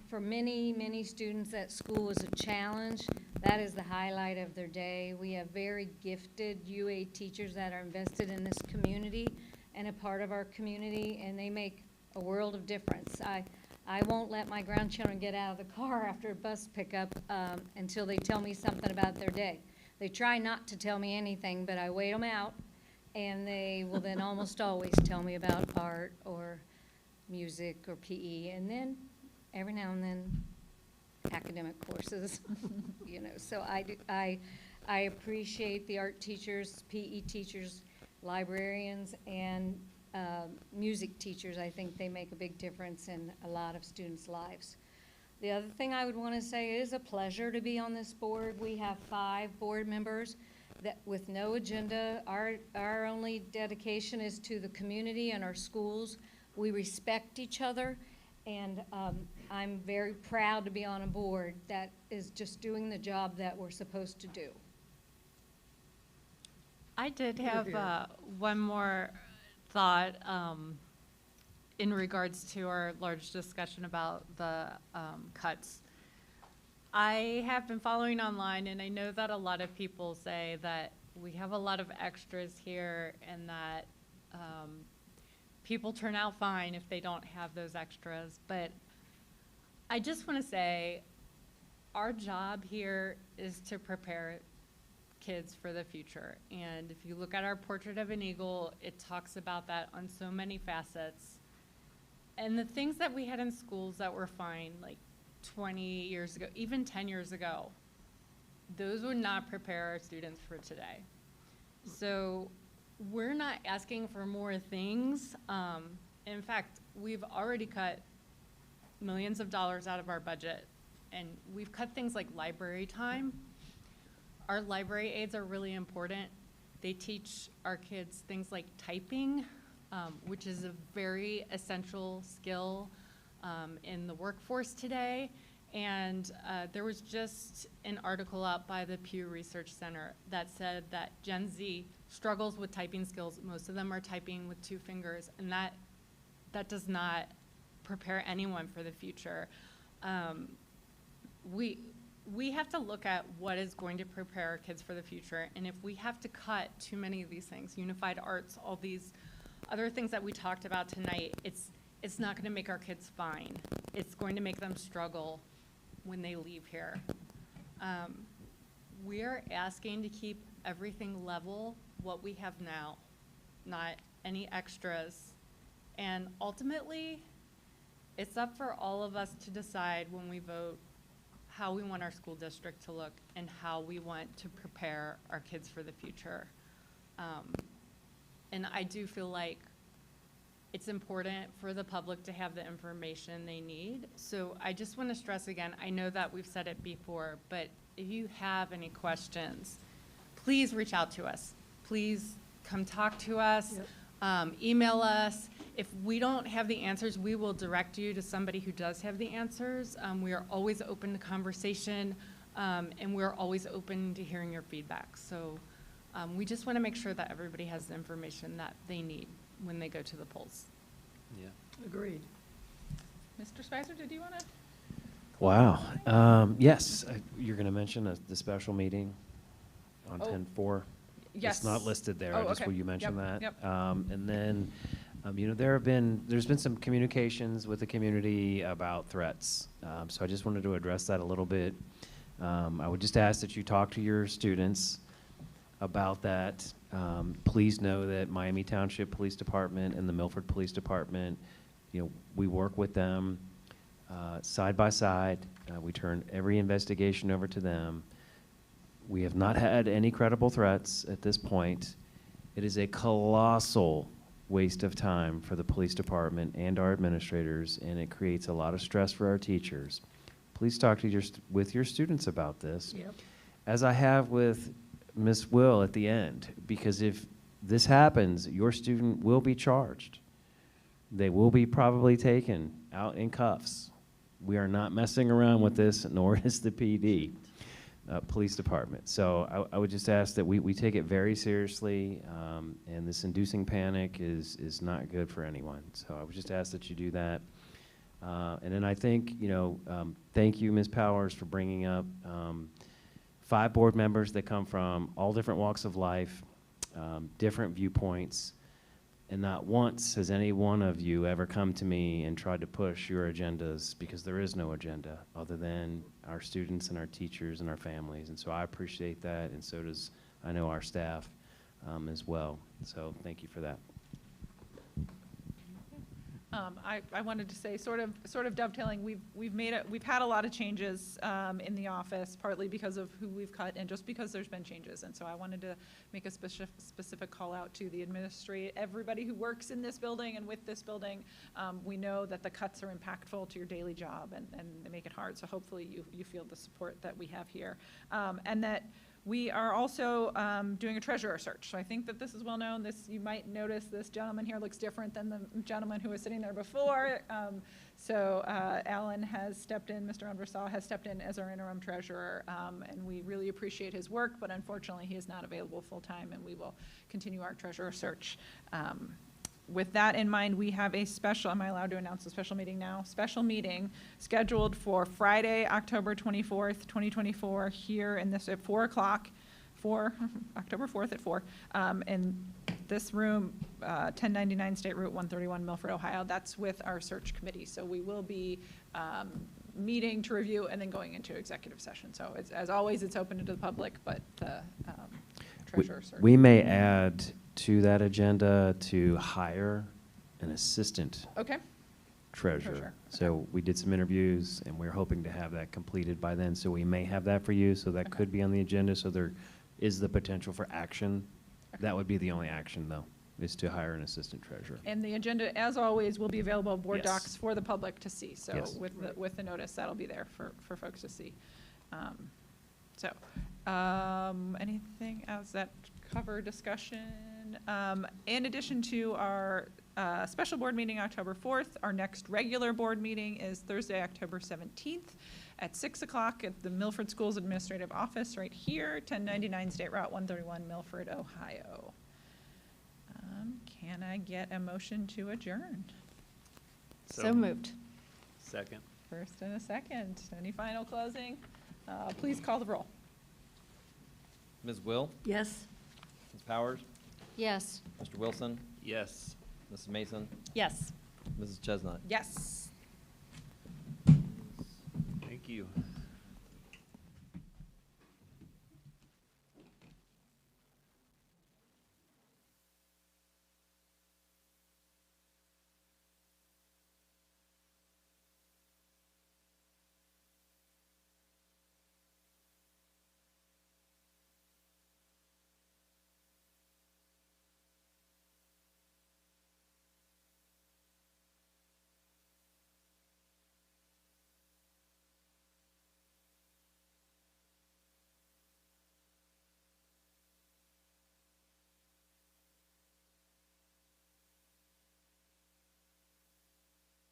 For many students, that school is a challenge. That is the highlight of their day. We have very gifted UA teachers that are invested in this community and a part of our community, and they make a world of difference. I won't let my grandchildren get out of the car after a bus pickup until they tell me something about their day. They try not to tell me anything, but I wait them out, and they will then almost always tell me about art or music or PE, and then every now and then academic courses, you know. So I appreciate the art teachers, PE teachers, librarians, and music teachers. I think they make a big difference in a lot of students' lives. The other thing I would want to say, it is a pleasure to be on this board. We have 5 board members that with no agenda. Our only dedication is to the community and our schools. We respect each other, and I'm very proud to be on a board that is just doing the job that we're supposed to do. I did have one more thought in regards to our large discussion about the cuts. I have been following online, and I know that a lot of people say that we have a lot of extras here and that people turn out fine if they don't have those extras. But I just want to say our job here is to prepare kids for the future. And if you look at our portrait of an eagle, it talks about that on so many facets. And the things that we had in schools that were fine, like 20 years ago, even 10 years ago, those would not prepare our students for today. So we're not asking for more things. In fact, we've already cut millions of dollars out of our budget, and we've cut things like library time. Our library aides are really important. They teach our kids things like typing, which is a very essential skill in the workforce today. And there was just an article out by the Pew Research Center that said that Gen Z struggles with typing skills. Most of them are typing with 2 fingers, and that does not prepare anyone for the future. We have to look at what is going to prepare our kids for the future, and if we have to cut too many of these things, unified arts, all these other things that we talked about tonight, it's it's not gonna make our kids fine. It's going to make them struggle when they leave here. We're asking to keep everything level, what we have now, not any extras. And ultimately, it's up for all of us to decide when we vote how we want our school district to look and how we want to prepare our kids for the future. And I do feel like it's important for the public to have the information they need. So I just want to stress again, I know that we've said it before, but if you have any questions, please reach out to us. Please come talk to us, email us. If we don't have the answers, we will direct you to somebody who does have the answers. We are always open to conversation, and we're always open to hearing your feedback. So we just want to make sure that everybody has the information that they need when they go to the polls. Yeah. Agreed. Mr. Spicer, did you want to? Wow. Yes, you're going to mention the special meeting on Oh, 10/4? yes. It's not listed there. Oh, I just, okay. will you mention that? Yep. And then, you know, there's been some communications with the community about threats. So I just wanted to address that a little bit. I would just ask that you talk to your students about that. Please know that Miami Township Police Department and the Milford Police Department, you know, we work with them side by side. We turn every investigation over to them. We have not had any credible threats at this point. It is a colossal waste of time for the police department and our administrators, and it creates a lot of stress for our teachers. Please talk to with your students about this, as I have with Ms. Will at the end, because if this happens, your student will be charged. They will be probably taken out in cuffs. We are not messing around with this, nor is the PD. Police department. So I would just ask that we take it very seriously, and this inducing panic is not good for anyone. So I would just ask that you do that. And then I think, you know, thank you, Ms. Powers, for bringing up 5 board members that come from all different walks of life, different viewpoints, and not once has any one of you ever come to me and tried to push your agendas, because there is no agenda other than our students and our teachers and our families. And so I appreciate that, and so does, I know, our staff as well. So thank you for that. I wanted to say, sort of dovetailing, we've had a lot of changes in the office, partly because of who we've cut and just because there's been changes. And so I wanted to make a specific call out to the everybody who works in this building and with this building. We know that the cuts are impactful to your daily job, and they make it hard. So hopefully you feel the support that we have here, and that we are also doing a treasurer search. So I think that this is well known. You might notice this gentleman here looks different than the gentleman who was sitting there before. So Alan has stepped in, Mr. Unversal has stepped in as our interim treasurer, and we really appreciate his work, but unfortunately he is not available full-time, and we will continue our treasurer search. With that in mind, we have a special, am I allowed to announce a special meeting now? Special meeting scheduled for Friday, October 24th, 2024, here in this at 4 o'clock, October 4th at 4, in this room, 1099 State Route 131, Milford, Ohio. That's with our search committee. So we will be meeting to review and then going into executive session. So it's, as always, it's open to the public, but the treasurer search. We may add to that agenda to hire an assistant treasurer. Okay. So we did some interviews, and we're hoping to have that completed by then. So we may have that for you, so that could be on the agenda. So there is the potential for action. That would be the only action, though, is to hire an assistant treasurer. And the agenda, as always, will be available on board Yes. docs for the public to see. So Yes. with the notice, that'll be there for folks to see. Anything else that cover discussion? In addition to our special board meeting October 4th, our next regular board meeting is Thursday, October 17th at 6 o'clock at the Milford Schools Administrative Office right here, 1099 State Route 131, Milford, Ohio. Can I get a motion to adjourn? So moved. Second. First and a second. Any final closing? Please call the roll. Ms. Will, Yes? Ms. Powers, Yes. Mr. Wilson, Yes. Mrs. Mason, Yes. Mrs. Chestnut. Yes. Thank you.